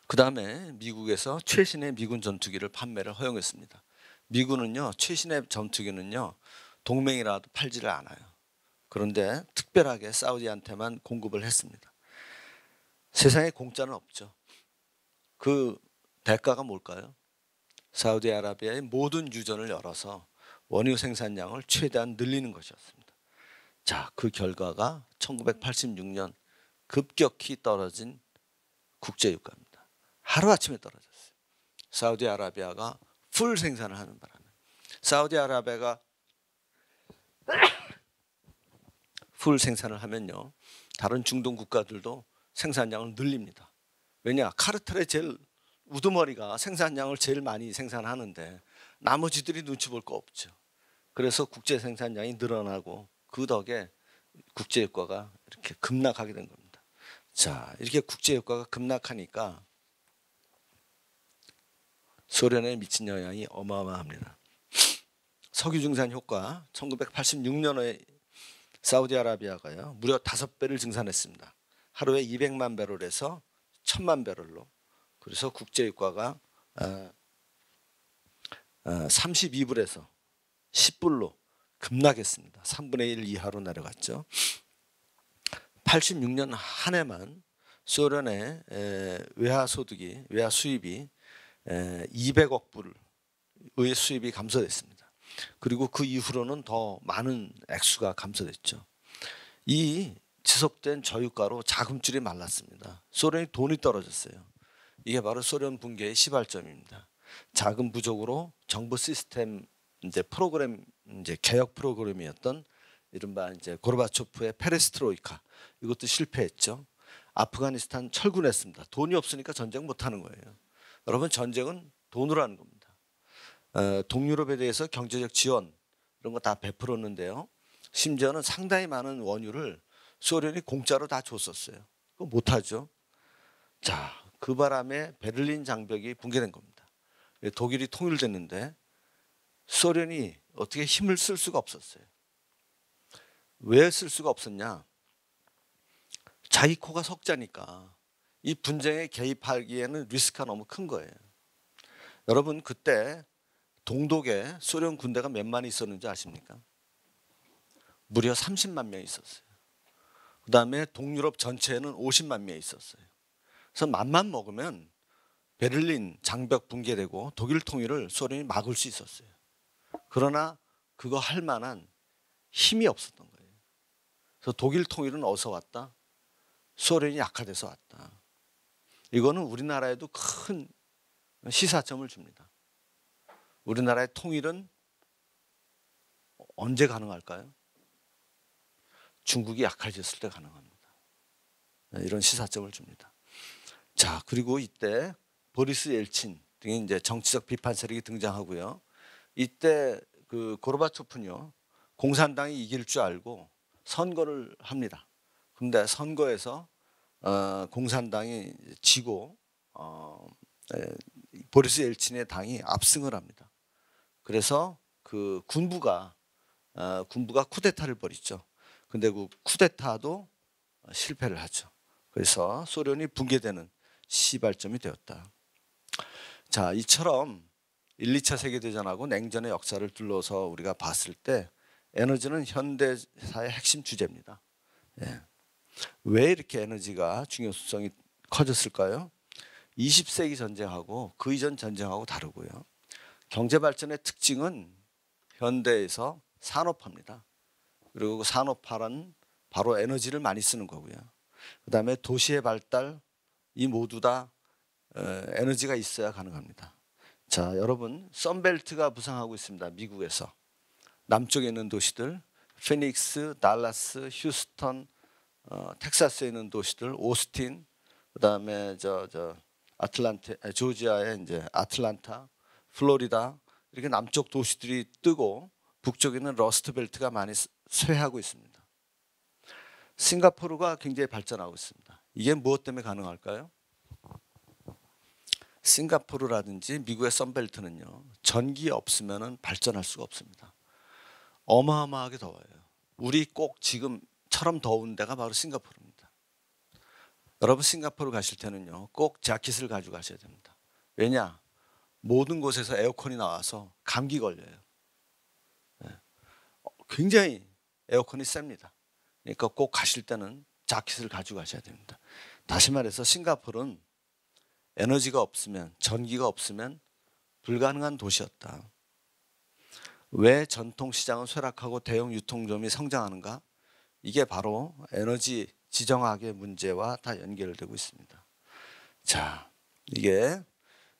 S1: 그다음에 미국에서 최신의 미군 전투기를 판매를 허용했습니다. 미군은요 최신의 전투기는요 동맹이라도 팔지를 않아요. 그런데 특별하게 사우디한테만 공급을 했습니다. 세상에 공짜는 없죠. 그 대가가 뭘까요? 사우디아라비아의 모든 유전을 열어서 원유 생산량을 최대한 늘리는 것이었습니다. 자, 그 결과가 1986년 급격히 떨어진 국제유가입니다. 하루아침에 떨어졌어요. 사우디아라비아가 풀 생산을 하는 바람에. 사우디아라비아가 풀 생산을 하면요, 다른 중동 국가들도 생산량을 늘립니다. 왜냐? 카르텔의 제일 우두머리가 생산량을 제일 많이 생산하는데 나머지들이 눈치 볼 거 없죠. 그래서 국제 생산량이 늘어나고 그 덕에 국제 유가가 이렇게 급락하게 된 겁니다. 자, 이렇게 국제 유가가 급락하니까 소련에 미친 영향이 어마어마합니다. 석유 증산 효과 1986년에 사우디아라비아가요 무려 5배를 증산했습니다. 하루에 200만 배럴에서 1000만 배럴로. 그래서 국제 유가가 32불에서 10불로 급락했습니다. 3분의 1 이하로 내려갔죠. 86년 한 해만 소련의 외화 수입이 200억 불의 수입이 감소됐습니다. 그리고 그 이후로는 더 많은 액수가 감소됐죠. 이 지속된 저유가로 자금줄이 말랐습니다. 소련이 돈이 떨어졌어요. 이게 바로 소련 붕괴의 시발점입니다. 자금 부족으로 정부 시스템 프로그램 개혁 프로그램이었던 이른바 고르바초프의 페레스트로이카, 이것도 실패했죠. 아프가니스탄 철군했습니다. 돈이 없으니까 전쟁 못 하는 거예요. 여러분, 전쟁은 돈으로 하는 겁니다. 동유럽에 대해서 경제적 지원 이런 거 다 베풀었는데요. 심지어는 상당히 많은 원유를 소련이 공짜로 다 줬었어요. 그거 못 하죠. 자, 그 바람에 베를린 장벽이 붕괴된 겁니다. 독일이 통일됐는데 소련이 어떻게 힘을 쓸 수가 없었어요. 왜 쓸 수가 없었냐? 자기 코가 석자니까 이 분쟁에 개입하기에는 리스크가 너무 큰 거예요. 여러분, 그때 동독에 소련 군대가 몇만 있었는지 아십니까? 무려 30만 명 있었어요. 그 다음에 동유럽 전체에는 50만 명 있었어요. 그래서 맘만 먹으면 베를린 장벽 붕괴되고 독일 통일을 소련이 막을 수 있었어요. 그러나 그거 할 만한 힘이 없었던 거예요. 그래서 독일 통일은 어디서 왔다? 소련이 약화돼서 왔다. 이거는 우리나라에도 큰 시사점을 줍니다. 우리나라의 통일은 언제 가능할까요? 중국이 약해졌을 때 가능합니다. 이런 시사점을 줍니다. 자, 그리고 이때 보리스 옐친 등의 정치적 비판 세력이 등장하고요. 이때 그 고르바초프는요, 공산당이 이길 줄 알고 선거를 합니다. 근데 선거에서 공산당이 지고 보리스 옐친의 당이 압승을 합니다. 그래서 그 군부가 쿠데타를 벌이죠. 근데 그 쿠데타도 실패를 하죠. 그래서 소련이 붕괴되는 시발점이 되었다. 자, 이처럼 1, 2차 세계대전하고 냉전의 역사를 둘러서 우리가 봤을 때 에너지는 현대사의 핵심 주제입니다. 예. 왜 이렇게 에너지가 중요성이 커졌을까요? 20세기 전쟁하고 그 이전 전쟁하고 다르고요. 경제발전의 특징은 현대에서 산업화입니다. 그리고 산업화란 바로 에너지를 많이 쓰는 거고요. 그 다음에 도시의 발달, 이 모두 다 에너지가 있어야 가능합니다. 자, 여러분, 썬벨트가 부상하고 있습니다. 미국에서. 남쪽에 있는 도시들, 피닉스, 달라스, 휴스턴, 텍사스에 있는 도시들, 오스틴, 그 다음에 조지아의 아틀란타, 플로리다, 이렇게 남쪽 도시들이 뜨고 북쪽에 있는 러스트벨트가 많이 쇠하고 있습니다. 싱가포르가 굉장히 발전하고 있습니다. 이게 무엇 때문에 가능할까요? 싱가포르라든지 미국의 썬벨트는요, 전기 없으면 발전할 수가 없습니다. 어마어마하게 더워요. 우리 꼭 지금처럼 더운 데가 바로 싱가포르입니다. 여러분, 싱가포르 가실 때는요, 꼭 자켓을 가지고 가셔야 됩니다. 왜냐? 모든 곳에서 에어컨이 나와서 감기 걸려요. 굉장히 에어컨이 셉니다. 그러니까 꼭 가실 때는 자켓을 가지고 가셔야 됩니다. 다시 말해서 싱가포르는 에너지가 없으면, 전기가 없으면 불가능한 도시였다. 왜 전통시장은 쇠락하고 대형 유통점이 성장하는가? 이게 바로 에너지 지정학의 문제와 다 연결되고 있습니다. 자, 이게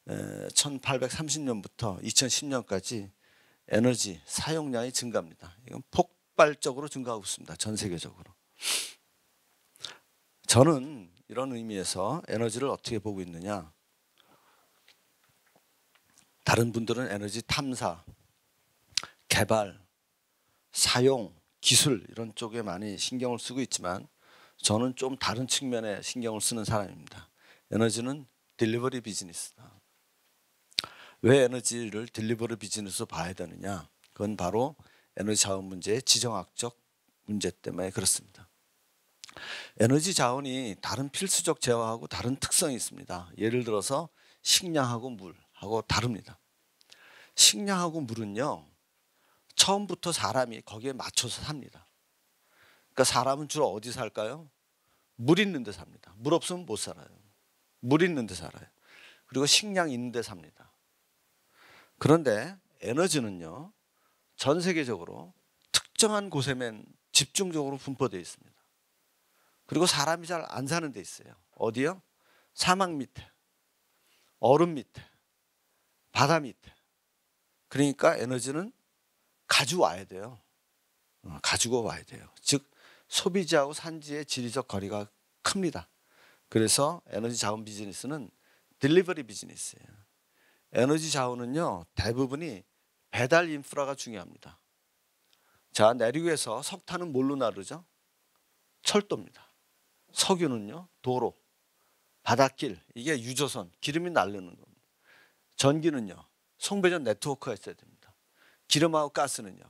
S1: 1830년부터 2010년까지 에너지 사용량이 증가합니다. 이건 폭발적으로 증가하고 있습니다. 전 세계적으로. 저는 이런 의미에서 에너지를 어떻게 보고 있느냐. 다른 분들은 에너지 탐사, 개발, 사용, 기술 이런 쪽에 많이 신경을 쓰고 있지만 저는 좀 다른 측면에 신경을 쓰는 사람입니다. 에너지는 딜리버리 비즈니스다. 왜 에너지를 딜리버리 비즈니스로 봐야 되느냐? 그건 바로 에너지 자원 문제의 지정학적 문제 때문에 그렇습니다. 에너지 자원이 다른 필수적 재화하고 다른 특성이 있습니다. 예를 들어서 식량하고 물하고 다릅니다. 식량하고 물은요, 처음부터 사람이 거기에 맞춰서 삽니다. 그러니까 사람은 주로 어디 살까요? 물 있는 데 삽니다. 물 없으면 못 살아요. 물 있는 데 살아요. 그리고 식량 있는 데 삽니다. 그런데 에너지는요, 전 세계적으로 특정한 곳에만 집중적으로 분포되어 있습니다. 그리고 사람이 잘 안 사는 데 있어요. 어디요? 사막 밑에, 얼음 밑에, 바다 밑에. 그러니까 에너지는 가지고 와야 돼요. 가지고 와야 돼요. 즉 소비지하고 산지의 지리적 거리가 큽니다. 그래서 에너지 자원 비즈니스는 딜리버리 비즈니스예요. 에너지 자원은요, 대부분이 배달 인프라가 중요합니다. 자, 내륙에서 석탄은 뭘로 나르죠? 철도입니다. 석유는요, 도로, 바닷길, 이게 유조선, 기름이 나르는 겁니다. 전기는요, 송배전 네트워크가 있어야 됩니다. 기름하고 가스는요,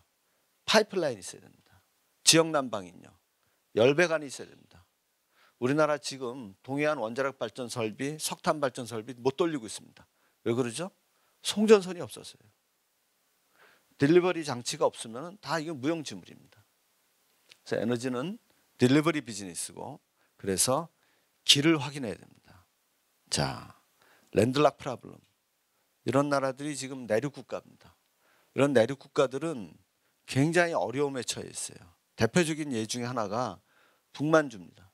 S1: 파이프라인이 있어야 됩니다. 지역 난방인요, 열배관이 있어야 됩니다. 우리나라 지금 동해안 원자력 발전 설비, 석탄 발전 설비 못 돌리고 있습니다. 왜 그러죠? 송전선이 없었어요. 딜리버리 장치가 없으면 다 이거 무용지물입니다. 그래서 에너지는 딜리버리 비즈니스고, 그래서 길을 확인해야 됩니다. 자, 랜드락 프로블럼. 이런 나라들이 지금 내륙 국가입니다. 이런 내륙 국가들은 굉장히 어려움에 처해 있어요. 대표적인 예 중에 하나가 북만주입니다.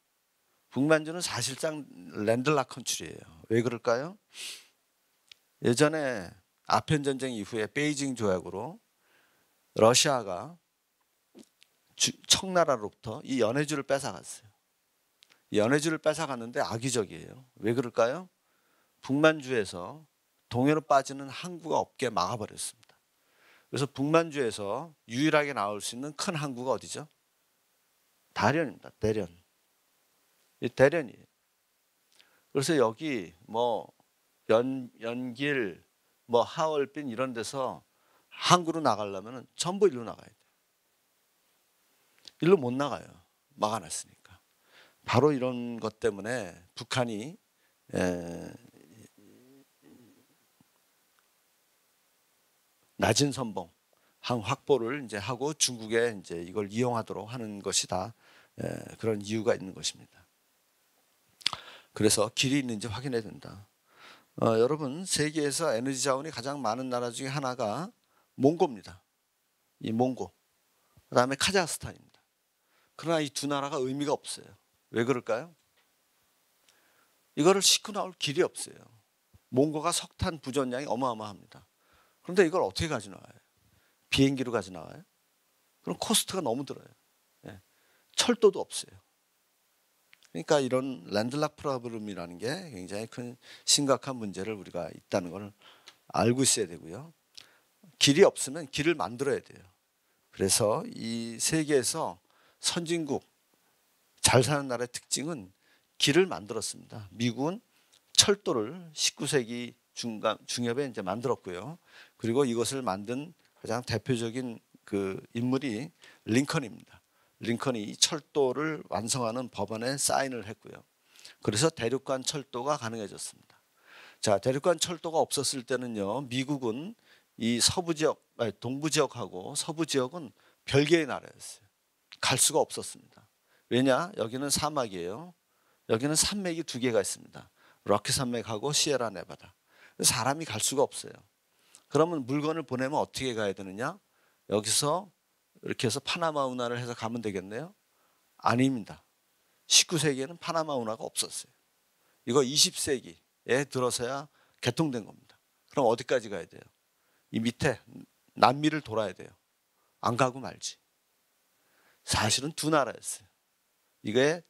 S1: 북만주는 사실상 랜드락 컨트리예요. 왜 그럴까요? 예전에 아편 전쟁 이후에 베이징 조약으로 러시아가 청나라로부터 이 연해주를 뺏어갔어요. 이 연해주를 뺏어갔는데 악의적이에요. 왜 그럴까요? 북만주에서 동해로 빠지는 항구가 없게 막아버렸습니다. 그래서 북만주에서 유일하게 나올 수 있는 큰 항구가 어디죠? 다련입니다. 대련. 이 대련이에요. 그래서 여기 뭐 연길, 뭐 하얼빈 이런 데서 항구로 나가려면 전부 일로 나가야 돼요. 일로 못 나가요. 막아놨으니까. 바로 이런 것 때문에 북한이 낮은 선봉 항 확보를 이제 하고 중국에 이제 이걸 이용하도록 하는 것이 다 그런 이유가 있는 것입니다. 그래서 길이 있는지 확인해야 된다. 여러분, 세계에서 에너지 자원이 가장 많은 나라 중에 하나가 몽고입니다. 이 몽고. 그다음에 카자흐스탄입니다. 그러나 이 두 나라가 의미가 없어요. 왜 그럴까요? 이거를 싣고 나올 길이 없어요. 몽고가 석탄 부전량이 어마어마합니다. 그런데 이걸 어떻게 가져 나와요? 비행기로 가져 나와요? 그럼 코스트가 너무 들어요. 철도도 없어요. 그러니까 이런 랜드락 프로블럼이라는 게 굉장히 큰 심각한 문제를 우리가 있다는 걸 알고 있어야 되고요. 길이 없으면 길을 만들어야 돼요. 그래서 이 세계에서 선진국, 잘 사는 나라의 특징은 길을 만들었습니다. 미국은 철도를 19세기 중엽에 이제 만들었고요. 그리고 이것을 만든 가장 대표적인 그 인물이 링컨입니다. 링컨이 이 철도를 완성하는 법안에 사인을 했고요. 그래서 대륙간 철도가 가능해졌습니다. 자, 대륙간 철도가 없었을 때는요, 미국은 이 서부 지역, 동부 지역하고 서부 지역은 별개의 나라였어요. 갈 수가 없었습니다. 왜냐? 여기는 사막이에요. 여기는 산맥이 두 개가 있습니다. 럭키 산맥하고 시에라 네바다. 사람이 갈 수가 없어요. 그러면 물건을 보내면 어떻게 가야 되느냐? 여기서 이렇게 해서 파나마 운하를 해서 가면 되겠네요? 아닙니다. 19세기에는 파나마 운하가 없었어요. 이거 20세기에 들어서야 개통된 겁니다. 그럼 어디까지 가야 돼요? 이 밑에 남미를 돌아야 돼요. 안 가고 말지. 사실은 두 나라였어요. 이게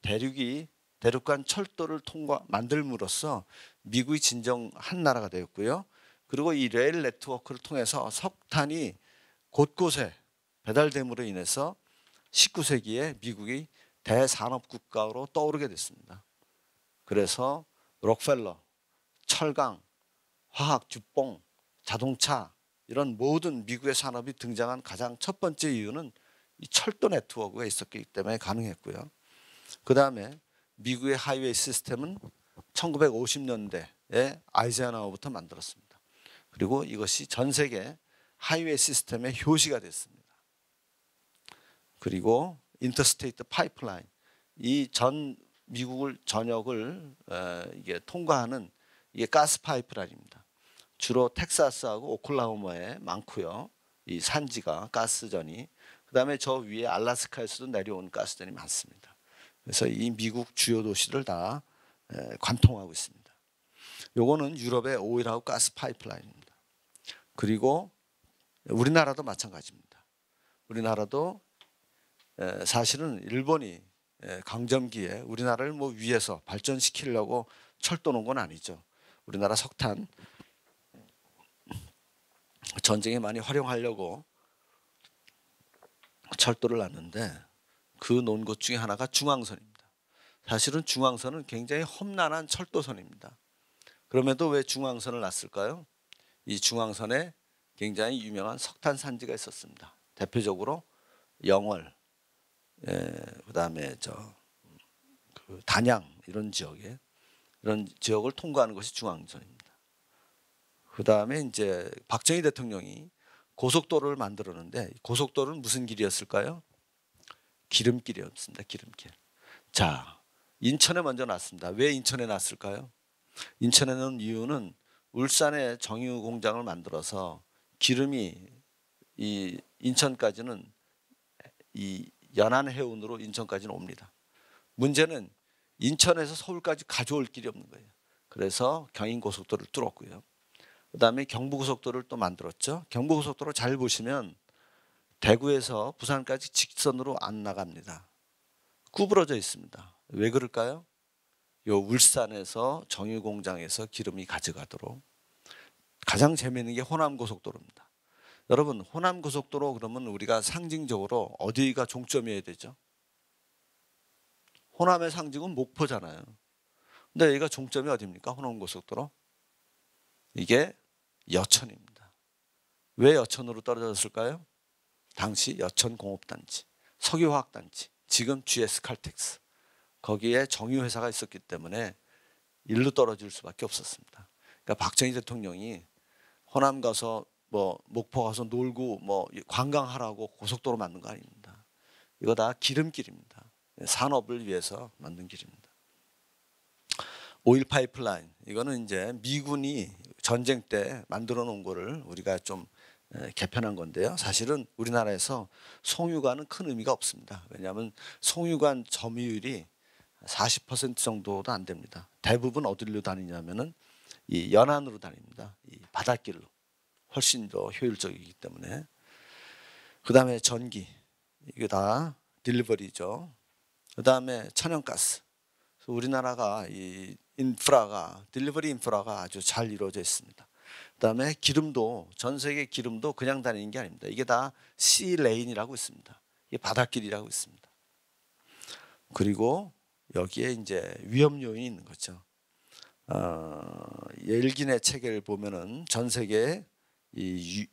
S1: 대륙간 철도를 만들므로써 미국이 진정 한 나라가 되었고요. 그리고 이 레일 네트워크를 통해서 석탄이 곳곳에 배달됨으로 인해서 19세기에 미국이 대산업 국가로 떠오르게 됐습니다. 그래서 록펠러, 철강, 화학, 주봉, 자동차 이런 모든 미국의 산업이 등장한 가장 첫 번째 이유는 이 철도 네트워크가 있었기 때문에 가능했고요. 그 다음에 미국의 하이웨이 시스템은 1950년대에 아이젠하워부터 만들었습니다. 그리고 이것이 전 세계 하이웨이 시스템의 효시가 됐습니다. 그리고 인터스테이트 파이프라인, 이 전 미국을 전역을 이게 통과하는 이게 가스 파이프라인입니다. 주로 텍사스하고 오클라호마에 많고요. 이 산지가 가스전이. 그다음에 저 위에 알래스카에서도 내려온 가스전이 많습니다. 그래서 이 미국 주요 도시를 다 관통하고 있습니다. 요거는 유럽의 오일하고 가스 파이프라인입니다. 그리고 우리나라도 마찬가지입니다. 우리나라도 사실은 일본이 강점기에 우리나라를 뭐 위에서 발전시키려고 철도 놓은 건 아니죠. 우리나라 석탄 전쟁에 많이 활용하려고 철도를 놨는데 그 놓은 곳 중에 하나가 중앙선입니다. 사실은 중앙선은 굉장히 험난한 철도선입니다. 그럼에도 왜 중앙선을 놨을까요? 이 중앙선에 굉장히 유명한 석탄 산지가 있었습니다. 대표적으로 영월, 그다음에 그 단양 이런 지역을 통과하는 것이 중앙선입니다. 그다음에 이제 박정희 대통령이 고속도로를 만들었는데 고속도로는 무슨 길이었을까요? 기름길이었습니다. 기름길. 자, 인천에 먼저 났습니다. 왜 인천에 났을까요? 인천에 넣은 이유는 울산에 정유 공장을 만들어서 기름이 이 인천까지는 이 연안 해운으로 인천까지는 옵니다. 문제는 인천에서 서울까지 가져올 길이 없는 거예요. 그래서 경인고속도로를 뚫었고요. 그다음에 경부고속도로를 또 만들었죠. 경부고속도로 잘 보시면 대구에서 부산까지 직선으로 안 나갑니다. 구부러져 있습니다. 왜 그럴까요? 요 울산에서 정유공장에서 기름이 가져가도록. 가장 재미있는 게 호남고속도로입니다. 여러분, 호남고속도로 그러면 우리가 상징적으로 어디가 종점이어야 되죠? 호남의 상징은 목포잖아요. 근데 여기가 종점이 어디입니까? 호남고속도로? 이게 여천입니다. 왜 여천으로 떨어졌을까요? 당시 여천공업단지, 석유화학단지, 지금 GS 칼텍스, 거기에 정유회사가 있었기 때문에 일로 떨어질 수밖에 없었습니다. 그러니까 박정희 대통령이 호남 가서 뭐 목포 가서 놀고 뭐 관광하라고 고속도로 만든 거 아닙니다. 이거 다 기름길입니다. 산업을 위해서 만든 길입니다. 오일 파이프라인, 이거는 이제 미군이 전쟁 때 만들어 놓은 거를 우리가 좀 개편한 건데요. 사실은 우리나라에서 송유관은 큰 의미가 없습니다. 왜냐하면 송유관 점유율이 40% 정도도 안 됩니다. 대부분 어디로 다니냐면은 이 연안으로 다닙니다. 이 바닷길로. 훨씬 더 효율적이기 때문에. 그 다음에 전기, 이게 다 딜리버리죠. 그 다음에 천연가스. 그래서 우리나라가 이 딜리버리 인프라가 아주 잘 이루어져 있습니다. 그 다음에 기름도, 전 세계 기름도 그냥 다니는 게 아닙니다. 이게 다 시레인이라고 있습니다. 이게 바닷길이라고 있습니다. 그리고 여기에 이제 위험 요인이 있는 거죠. 옐긴의 책을 보면은 전 세계 이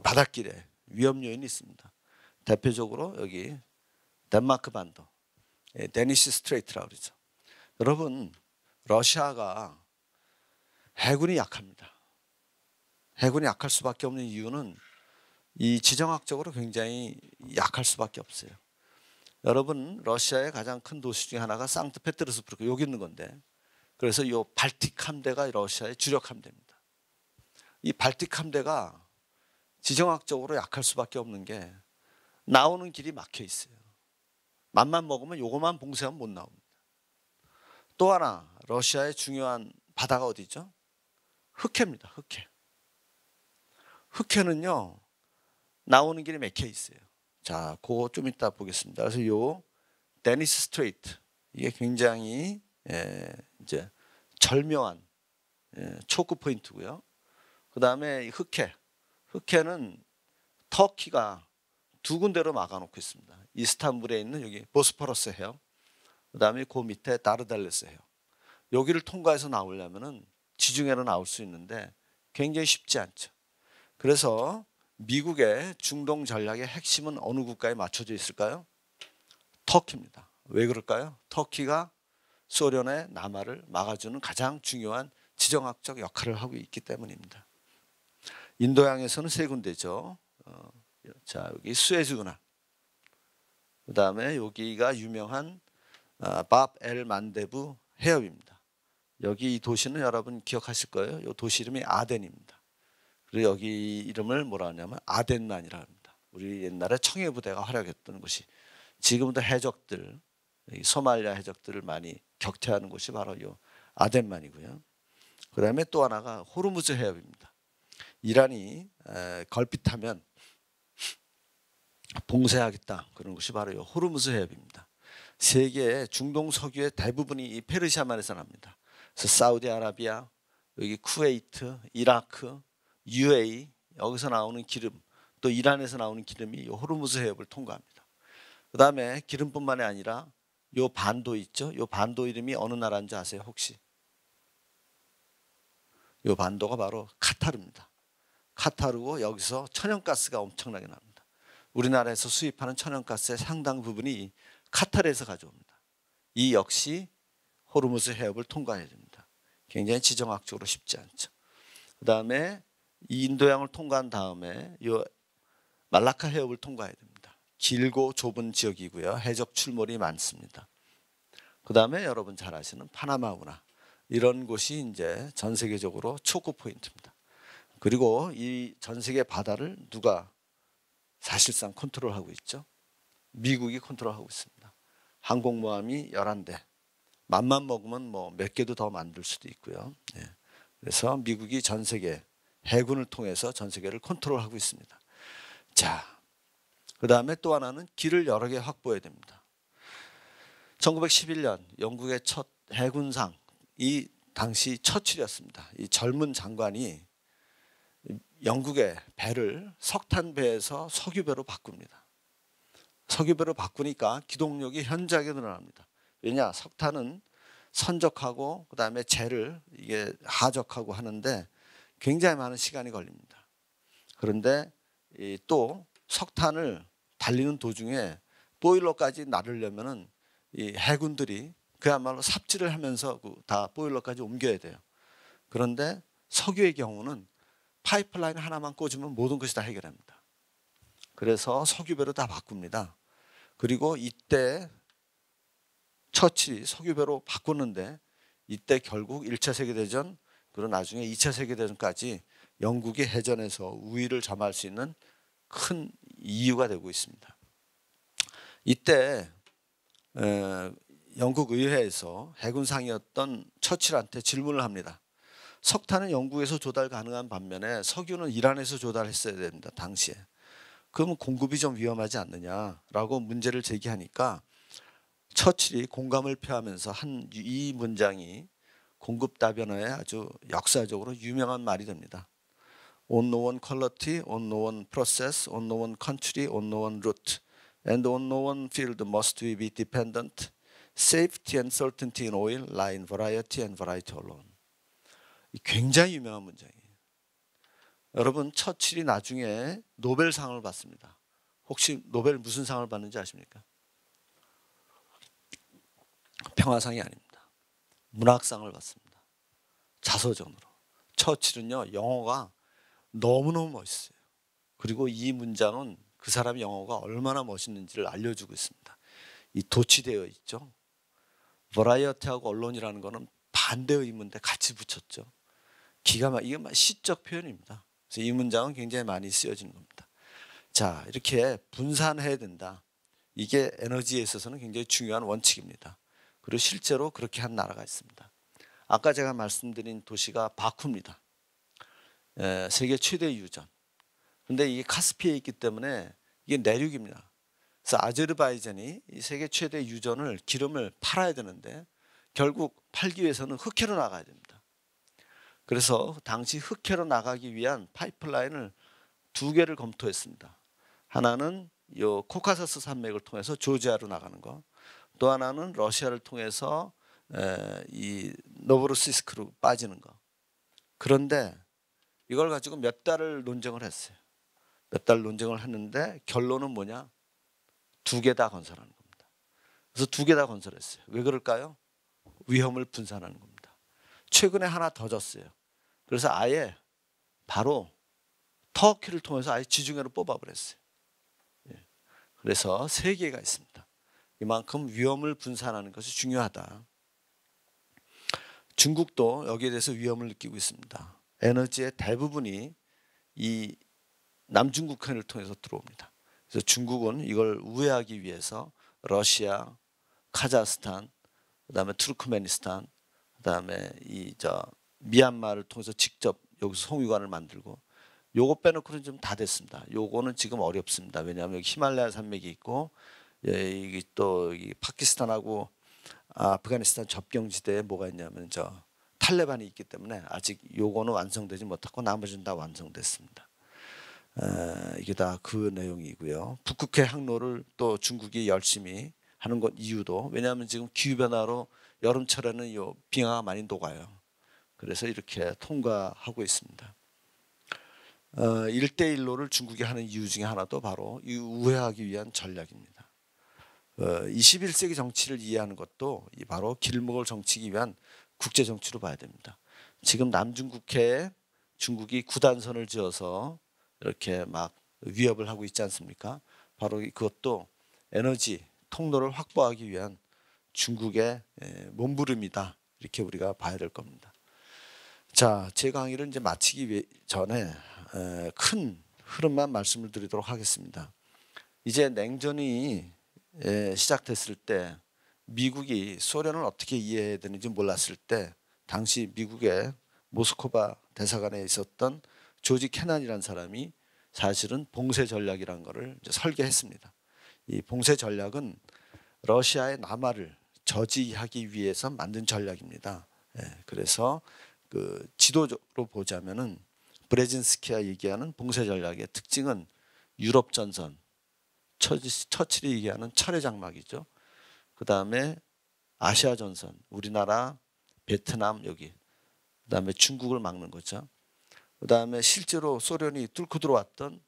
S1: 바닷길에 위험 요인이 있습니다. 대표적으로 여기 덴마크 반도, 데니시 스트레이트라고 그러죠. 여러분, 러시아가 해군이 약합니다. 해군이 약할 수밖에 없는 이유는 이 지정학적으로 굉장히 약할 수밖에 없어요. 여러분, 러시아의 가장 큰 도시 중에 하나가 상트페테르스부르크, 여기 있는 건데, 그래서 이 발틱 함대가 러시아의 주력 함대입니다. 이 발틱 함대가 지정학적으로 약할 수밖에 없는 게 나오는 길이 막혀 있어요. 맘만 먹으면 요거만 봉쇄하면 못 나옵니다. 또 하나, 러시아의 중요한 바다가 어디죠? 흑해입니다. 흑해. 흑해는요 나오는 길이 막혀 있어요. 자, 그거 좀 이따 보겠습니다. 그래서 요 데니스 스트레이트 이게 굉장히 이제 절묘한 초크 포인트고요. 그 다음에 흑해는 터키가 두 군데로 막아놓고 있습니다. 이스탄불에 있는 여기 보스포러스 해협, 그 다음에 그 밑에 다르달레스 해협. 여기를 통과해서 나오려면은 지중해로 나올 수 있는데 굉장히 쉽지 않죠. 그래서 미국의 중동 전략의 핵심은 어느 국가에 맞춰져 있을까요? 터키입니다. 왜 그럴까요? 터키가 소련의 남하를 막아주는 가장 중요한 지정학적 역할을 하고 있기 때문입니다. 인도양에서는 세 군데죠. 자, 여기 수에즈 운하. 그 다음에 여기가 유명한 밥 엘 만데부 해협입니다. 여기 이 도시는 여러분 기억하실 거예요. 이 도시 이름이 아덴입니다. 그리고 여기 이름을 뭐라 하냐면 아덴만이라 합니다. 우리 옛날에 청해부대가 활약했던 곳이 지금도 해적들, 소말리아 해적들을 많이 격퇴하는 곳이 바로 이 아덴만이고요. 그 다음에 또 하나가 호르무즈 해협입니다. 이란이 걸핏하면 봉쇄하겠다 그런 곳이 바로 이 호르무즈 해협입니다. 세계의 중동 석유의 대부분이 이 페르시아만에서 납니다. 그래서 사우디아라비아, 여기 쿠웨이트, 이라크, UAE 여기서 나오는 기름, 또 이란에서 나오는 기름이 이 호르무즈 해협을 통과합니다. 그 다음에 기름뿐만이 아니라 요 반도 있죠. 요 반도 이름이 어느 나라인지 아세요 혹시? 요 반도가 바로 카타르입니다. 카타르고 여기서 천연가스가 엄청나게 납니다. 우리나라에서 수입하는 천연가스의 상당 부분이 카타르에서 가져옵니다. 이 역시 호르무즈 해협을 통과해야 됩니다. 굉장히 지정학적으로 쉽지 않죠. 그 다음에 이 인도양을 통과한 다음에 이 말라카 해협을 통과해야 됩니다. 길고 좁은 지역이고요. 해적 출몰이 많습니다. 그 다음에 여러분 잘 아시는 파나마 운하 이런 곳이 이제 전 세계적으로 초크 포인트입니다. 그리고 이 전 세계 바다를 누가 사실상 컨트롤하고 있죠? 미국이 컨트롤하고 있습니다. 항공모함이 11대. 맘만 먹으면 뭐 몇 개도 더 만들 수도 있고요. 그래서 미국이 전 세계 해군을 통해서 전 세계를 컨트롤하고 있습니다. 자, 그 다음에 또 하나는 길을 여러 개 확보해야 됩니다. 1911년 영국의 첫 해군상, 이 당시 처칠이었습니다. 이 젊은 장관이 영국의 배를 석탄배에서 석유배로 바꿉니다. 석유배로 바꾸니까 기동력이 현저하게 늘어납니다. 왜냐? 석탄은 선적하고 그 다음에 재를 이게 하적하고 하는데 굉장히 많은 시간이 걸립니다. 그런데 또 석탄을 달리는 도중에 보일러까지 나르려면은 이 해군들이 그야말로 삽질을 하면서 다 보일러까지 옮겨야 돼요. 그런데 석유의 경우는 파이프라인 하나만 꽂으면 모든 것이 다 해결합니다. 그래서 석유배로 다 바꿉니다. 그리고 이때 처칠이 석유배로 바꾸는데 이때 결국 1차 세계대전 그리고 나중에 2차 세계대전까지 영국이 해전에서 우위를 점할 수 있는 큰 이유가 되고 있습니다. 이때 영국 의회에서 해군상이었던 처칠한테 질문을 합니다. 석탄은 영국에서 조달 가능한 반면에 석유는 이란에서 조달했어야 된다 당시에. 그러면 공급이 좀 위험하지 않느냐라고 문제를 제기하니까 처칠이 공감을 표하면서 한 이 문장이 공급 다변화의 아주 역사적으로 유명한 말이 됩니다. On no one quality, on no one process, on no one country, on no one route, and on no one field must we be dependent. Safety and certainty in oil lie in variety and variety alone. 굉장히 유명한 문장이에요. 여러분 처칠이 나중에 노벨상을 받습니다. 혹시 노벨 무슨 상을 받는지 아십니까? 평화상이 아닙니다. 문학상을 받습니다. 자서전으로. 처칠은요 영어가 너무너무 멋있어요. 그리고 이 문장은 그 사람의 영어가 얼마나 멋있는지를 알려주고 있습니다. 이 도치되어 있죠. 버라이어티하고 언론이라는 거는 반대 의문인데 같이 붙였죠. 이게 시적 표현입니다. 그래서 이 문장은 굉장히 많이 쓰여지는 겁니다. 자, 이렇게 분산해야 된다. 이게 에너지에 있어서는 굉장히 중요한 원칙입니다. 그리고 실제로 그렇게 한 나라가 있습니다. 아까 제가 말씀드린 도시가 바쿠입니다. 세계 최대 유전. 근데 이게 카스피에 있기 때문에 이게 내륙입니다. 그래서 아제르바이잔이 이 세계 최대 유전을 기름을 팔아야 되는데 결국 팔기 위해서는 흑해로 나가야 됩니다. 그래서 당시 흑해로 나가기 위한 파이프라인을 두 개를 검토했습니다. 하나는 요 코카서스 산맥을 통해서 조지아로 나가는 거, 또 하나는 러시아를 통해서 이 노브로시스크로 빠지는 거. 그런데 이걸 가지고 몇 달을 논쟁을 했어요. 몇 달 논쟁을 했는데 결론은 뭐냐? 두 개 다 건설하는 겁니다. 그래서 두 개 다 건설했어요. 왜 그럴까요? 위험을 분산하는 겁니다. 최근에 하나 더 졌어요. 그래서 아예 바로 터키를 통해서 아예 지중해로 뽑아버렸어요. 그래서 세 개가 있습니다. 이만큼 위험을 분산하는 것이 중요하다. 중국도 여기에 대해서 위험을 느끼고 있습니다. 에너지의 대부분이 이 남중국해를 통해서 들어옵니다. 그래서 중국은 이걸 우회하기 위해서 러시아, 카자흐스탄, 그다음에 투르크메니스탄, 그다음에 미얀마를 통해서 직접 여기서 송유관을 만들고, 요거 빼놓고는 좀 다 됐습니다. 요거는 지금 어렵습니다. 왜냐하면 여기 히말라야 산맥이 있고, 여기 또 파키스탄하고 아프가니스탄 접경지대에 뭐가 있냐면 탈레반이 있기 때문에 아직 요거는 완성되지 못하고 나머지는 다 완성됐습니다. 이게 다 그 내용이고요. 북극해 항로를 또 중국이 열심히 하는 것 이유도, 왜냐하면 지금 기후 변화로 여름철에는 요 빙하가 많이 녹아요. 그래서 이렇게 통과하고 있습니다. 1대1로를 중국이 하는 이유 중에 하나도 바로 이 우회하기 위한 전략입니다. 21세기 정치를 이해하는 것도 바로 길목을 정치기 위한 국제 정치로 봐야 됩니다. 지금 남중국해에 중국이 구단선을 지어서 이렇게 막 위협을 하고 있지 않습니까? 바로 그것도 에너지 통로를 확보하기 위한 중국의 몸부림이다. 이렇게 우리가 봐야 될 겁니다. 자, 제 강의를 이제 마치기 전에 큰 흐름만 말씀을 드리도록 하겠습니다. 이제 냉전이 시작됐을 때 미국이 소련을 어떻게 이해해야 되는지 몰랐을 때, 당시 미국의 모스크바 대사관에 있었던 조지 캐난이라는 사람이 사실은 봉쇄 전략이라는 것을 이제 설계했습니다. 이 봉쇄 전략은 러시아의 남하를 저지하기 위해서 만든 전략입니다. 그래서 그 지도적으로 보자면은 브레진스키가 얘기하는 봉쇄 전략의 특징은 유럽 전선, 처칠이 얘기하는 철의 장막이죠. 그 다음에 아시아 전선, 우리나라, 베트남 여기, 그 다음에 중국을 막는 거죠. 그 다음에 실제로 소련이 뚫고 들어왔던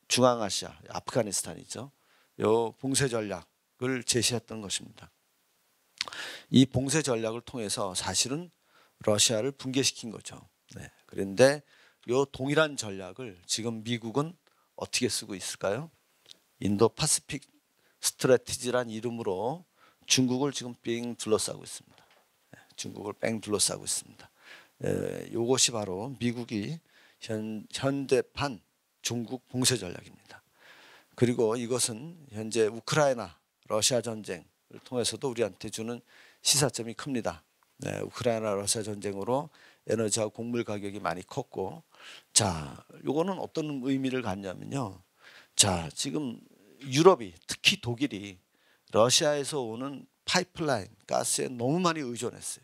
S1: 중앙아시아, 아프가니스탄이죠. 요 봉쇄 전략을 제시했던 것입니다. 이 봉쇄 전략을 통해서 사실은 러시아를 붕괴시킨 거죠. 그런데 요 동일한 전략을 지금 미국은 어떻게 쓰고 있을까요? 인도 파시픽 스트래티지란 이름으로 중국을 지금 뺑 둘러싸고 있습니다. 중국을 뺑 둘러싸고 있습니다. 이것이 바로 미국이 현대판 중국 봉쇄 전략입니다. 그리고 이것은 현재 우크라이나 러시아 전쟁을 통해서도 우리한테 주는 시사점이 큽니다. 우크라이나 러시아 전쟁으로 에너지와 곡물 가격이 많이 컸고, 자, 요거는 어떤 의미를 갖냐면요. 자, 지금 유럽이, 특히 독일이 러시아에서 오는 파이프라인 가스에 너무 많이 의존했어요.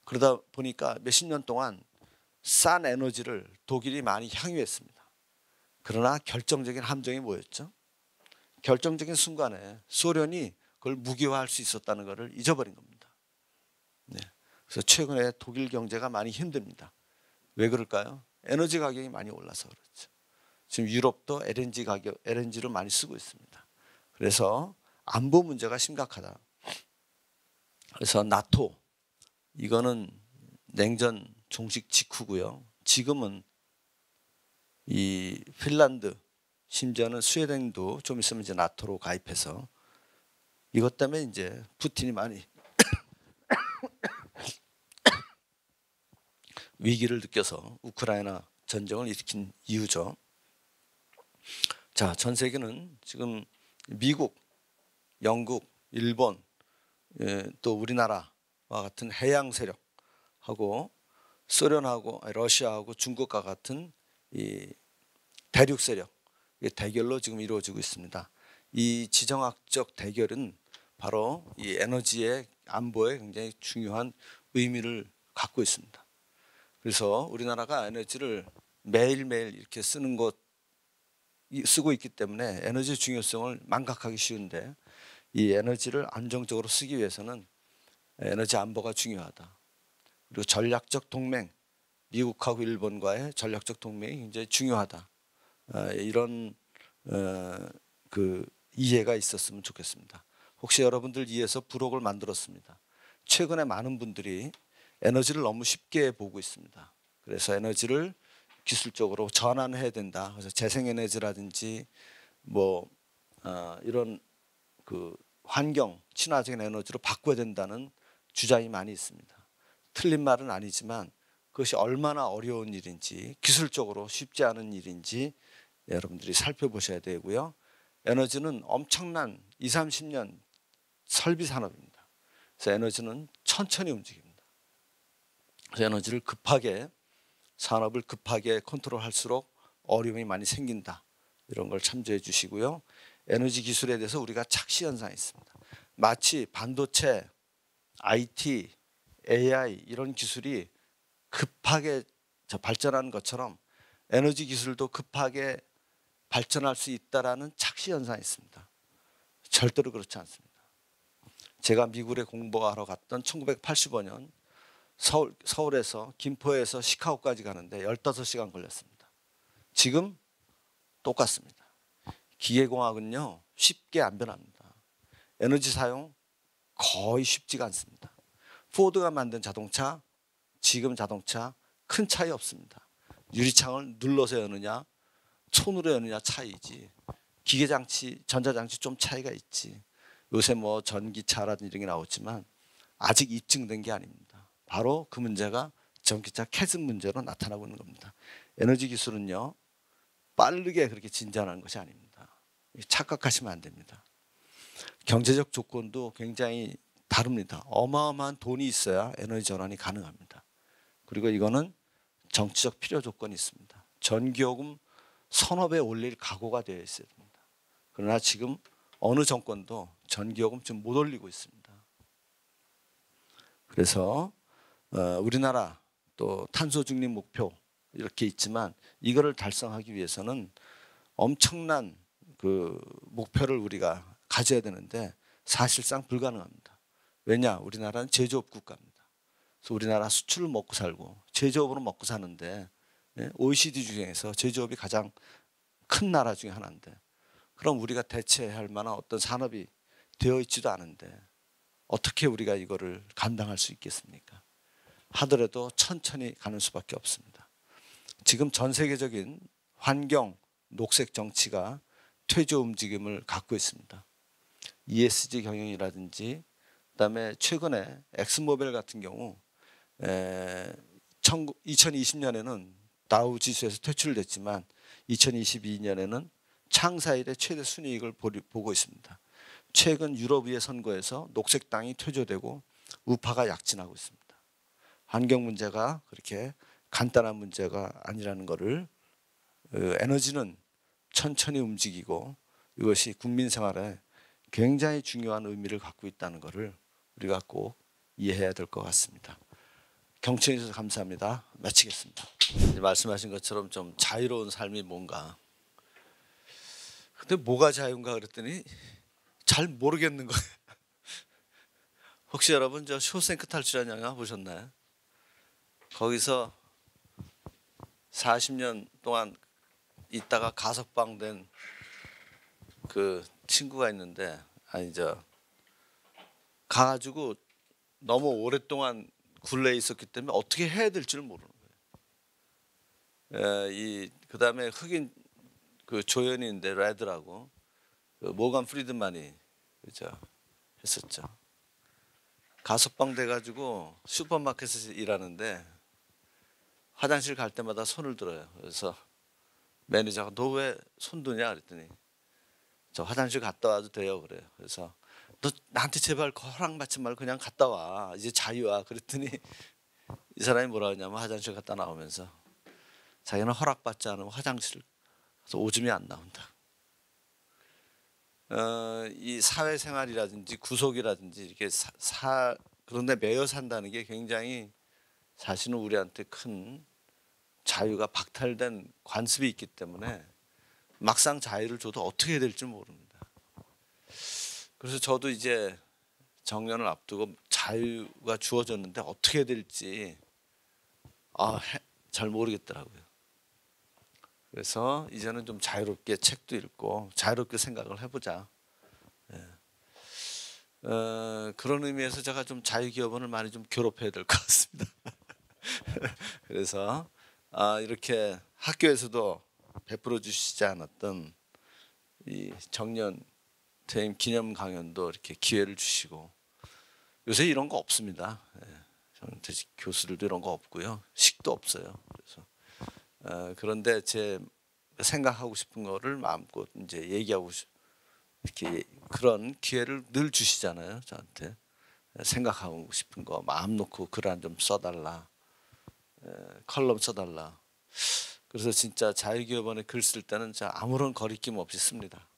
S1: 그러다 보니까 몇십 년 동안 싼 에너지를 독일이 많이 향유했습니다. 그러나 결정적인 함정이 뭐였죠? 결정적인 순간에 소련이 그걸 무기화할 수 있었다는 것을 잊어버린 겁니다. 그래서 최근에 독일 경제가 많이 힘듭니다. 왜 그럴까요? 에너지 가격이 많이 올라서 그렇죠. 지금 유럽도 LNG를 많이 쓰고 있습니다. 그래서 안보 문제가 심각하다. 그래서 나토, 이거는 냉전 종식 직후고요. 지금은 이 핀란드, 심지어는 스웨덴도 좀 있으면 이제 나토로 가입해서, 이것 때문에 이제 푸틴이 많이 위기를 느껴서 우크라이나 전쟁을 일으킨 이유죠. 자, 전 세계는 지금 미국, 영국, 일본, 또 우리나라와 같은 해양 세력하고 소련하고 러시아하고 중국과 같은 이 대륙 세력 이게 대결로 지금 이루어지고 있습니다. 이 지정학적 대결은 바로 이 에너지의 안보에 굉장히 중요한 의미를 갖고 있습니다. 그래서 우리나라가 에너지를 매일매일 이렇게 쓰고 있기 때문에 에너지 중요성을 망각하기 쉬운데 이 에너지를 안정적으로 쓰기 위해서는 에너지 안보가 중요하다. 그리고 전략적 동맹, 미국하고 일본과의 전략적 동맹이 굉장히 중요하다. 이런 그 이해가 있었으면 좋겠습니다. 혹시 여러분들 이해해서 부록을 만들었습니다. 최근에 많은 분들이 에너지를 너무 쉽게 보고 있습니다. 그래서 에너지를 기술적으로 전환해야 된다. 그래서 재생에너지라든지 뭐 이런 그 환경 친화적인 에너지로 바꿔야 된다는 주장이 많이 있습니다. 틀린 말은 아니지만 그것이 얼마나 어려운 일인지 기술적으로 쉽지 않은 일인지 여러분들이 살펴보셔야 되고요. 에너지는 엄청난 20, 30년 설비 산업입니다. 그래서 에너지는 천천히 움직입니다. 그래서 에너지를 급하게 산업을 급하게 컨트롤할수록 어려움이 많이 생긴다. 이런 걸 참조해 주시고요. 에너지 기술에 대해서 우리가 착시 현상이 있습니다. 마치 반도체, IT, AI 이런 기술이 급하게 발전하는 것처럼 에너지 기술도 급하게 발전할 수 있다라는 착시 현상이 있습니다. 절대로 그렇지 않습니다. 제가 미국에 공부하러 갔던 1985년 서울에서 김포에서 시카고까지 가는데 15시간 걸렸습니다. 지금 똑같습니다. 기계공학은요 쉽게 안 변합니다. 에너지 사용 거의 쉽지가 않습니다. 포드가 만든 자동차, 지금 자동차 큰 차이 없습니다. 유리창을 눌러서 여느냐 손으로 여느냐 차이지, 기계장치, 전자장치 좀 차이가 있지. 요새 뭐 전기차라든지 이런 게 나왔지만 아직 입증된 게 아닙니다. 바로 그 문제가 전기차 캐즘 문제로 나타나고 있는 겁니다. 에너지 기술은요 빠르게 그렇게 진전하는 것이 아닙니다. 착각하시면 안 됩니다. 경제적 조건도 굉장히 다릅니다. 어마어마한 돈이 있어야 에너지 전환이 가능합니다. 그리고 이거는 정치적 필요 조건이 있습니다. 전기요금 서너 배 올릴 각오가 되어 있어야 됩니다. 그러나 지금 어느 정권도 전기요금 지금 못 올리고 있습니다. 그래서 우리나라 또 탄소 중립 목표 이렇게 있지만 이거를 달성하기 위해서는 엄청난 그 목표를 우리가 가져야 되는데 사실상 불가능합니다. 왜냐? 우리나라는 제조업 국가입니다. 그래서 우리나라 수출을 먹고 살고 제조업으로 먹고 사는데 OECD 중에서 제조업이 가장 큰 나라 중에 하나인데 그럼 우리가 대체할 만한 어떤 산업이 되어 있지도 않은데 어떻게 우리가 이거를 감당할 수 있겠습니까? 하더라도 천천히 가는 수밖에 없습니다. 지금 전 세계적인 환경, 녹색 정치가 퇴조 움직임을 갖고 있습니다. ESG 경영이라든지 그다음에 최근에 엑스모빌 같은 경우 2020년에는 다우 지수에서 퇴출됐지만 2022년에는 창사 이래 최대 순이익을 보고 있습니다. 최근 유럽의 선거에서 녹색당이 퇴조되고 우파가 약진하고 있습니다. 환경 문제가 그렇게 간단한 문제가 아니라는 것을 에너지는 천천히 움직이고 이것이 국민 생활에 굉장히 중요한 의미를 갖고 있다는 것을 우리가 꼭 이해해야 될 것 같습니다. 경청해 주셔서 감사합니다. 마치겠습니다. 말씀하신 것처럼 좀 자유로운 삶이 뭔가. 근데 뭐가 자유인가 그랬더니 잘 모르겠는 거예요. 혹시 여러분 저 쇼생크 탈출한 영화 보셨나요? 거기서 40년 동안 있다가 가석방된 그 친구가 있는데 가가지고 너무 오랫동안 굴레에 있었기 때문에 어떻게 해야 될지를 모르는 거예요. 그다음에 흑인 그 조연인데 레드라고 그 모건 프리드만이 그죠 했었죠. 가석방 돼가지고 슈퍼마켓에서 일하는데 화장실 갈 때마다 손을 들어요. 그래서 매니저가 너 왜 손 드냐 그랬더니 저 화장실 갔다 와도 돼요 그래요. 그래서 너 나한테 제발 허락 받지 말고 그냥 갔다 와 이제 자유야 그랬더니 이 사람이 뭐라 하냐면 화장실 갔다 나오면서 자기는 허락받지 않으면 화장실 그래서 오줌이 안 나온다. 이 사회생활이라든지 구속이라든지 이렇게 그런데 매여 산다는 게 굉장히 사실은 우리한테 큰 자유가 박탈된 관습이 있기 때문에 막상 자유를 줘도 어떻게 해야 될지 모릅니다. 그래서 저도 이제 정년을 앞두고 자유가 주어졌는데 어떻게 해야 될지 잘 모르겠더라고요. 그래서 이제는 좀 자유롭게 책도 읽고 자유롭게 생각을 해보자. 그런 의미에서 제가 좀 자유기업원을 많이 좀 괴롭혀야 될 것 같습니다. 그래서 이렇게 학교에서도 베풀어 주시지 않았던 이 정년 퇴임 기념 강연도 이렇게 기회를 주시고, 요새 이런 거 없습니다. 정년퇴직 교수들도 이런 거 없고요, 식도 없어요. 그래서 그런데 제 생각하고 싶은 거를 마음껏 이제 얘기하고 이렇게 그런 기회를 늘 주시잖아요. 저한테 생각하고 싶은 거 마음 놓고 글 한 좀 써달라, 컬럼 써달라. 그래서 진짜 자유기업원에 글 쓸 때는 진짜 아무런 거리낌 없이 씁니다.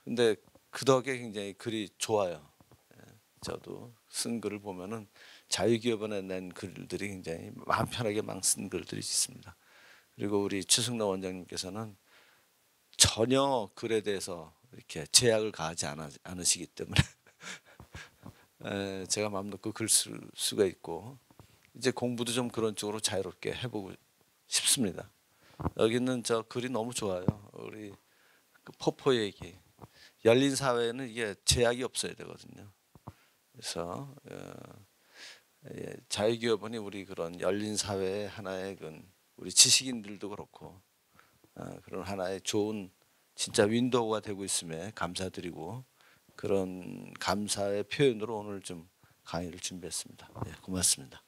S1: 근데 그 덕에 굉장히 글이 좋아요. 저도 쓴 글을 보면은 자유기업원에 낸 글들이 굉장히 마음 편하게 막 쓴 글들이 있습니다. 그리고 우리 최승로 원장님께서는 전혀 글에 대해서 이렇게 제약을 가하지 않으시기 때문에 제가 마음 놓고 글 쓸 수가 있고, 이제 공부도 좀 그런 쪽으로 자유롭게 해보고 싶습니다. 여기는 저 글이 너무 좋아요. 우리 그 포포 얘기. 열린 사회에는 이게 제약이 없어야 되거든요. 그래서 자유기업원이 우리 그런 열린 사회의 하나의 우리 지식인들도 그렇고 그런 하나의 좋은 진짜 윈도우가 되고 있음에 감사드리고, 그런 감사의 표현으로 오늘 좀 강의를 준비했습니다. 고맙습니다.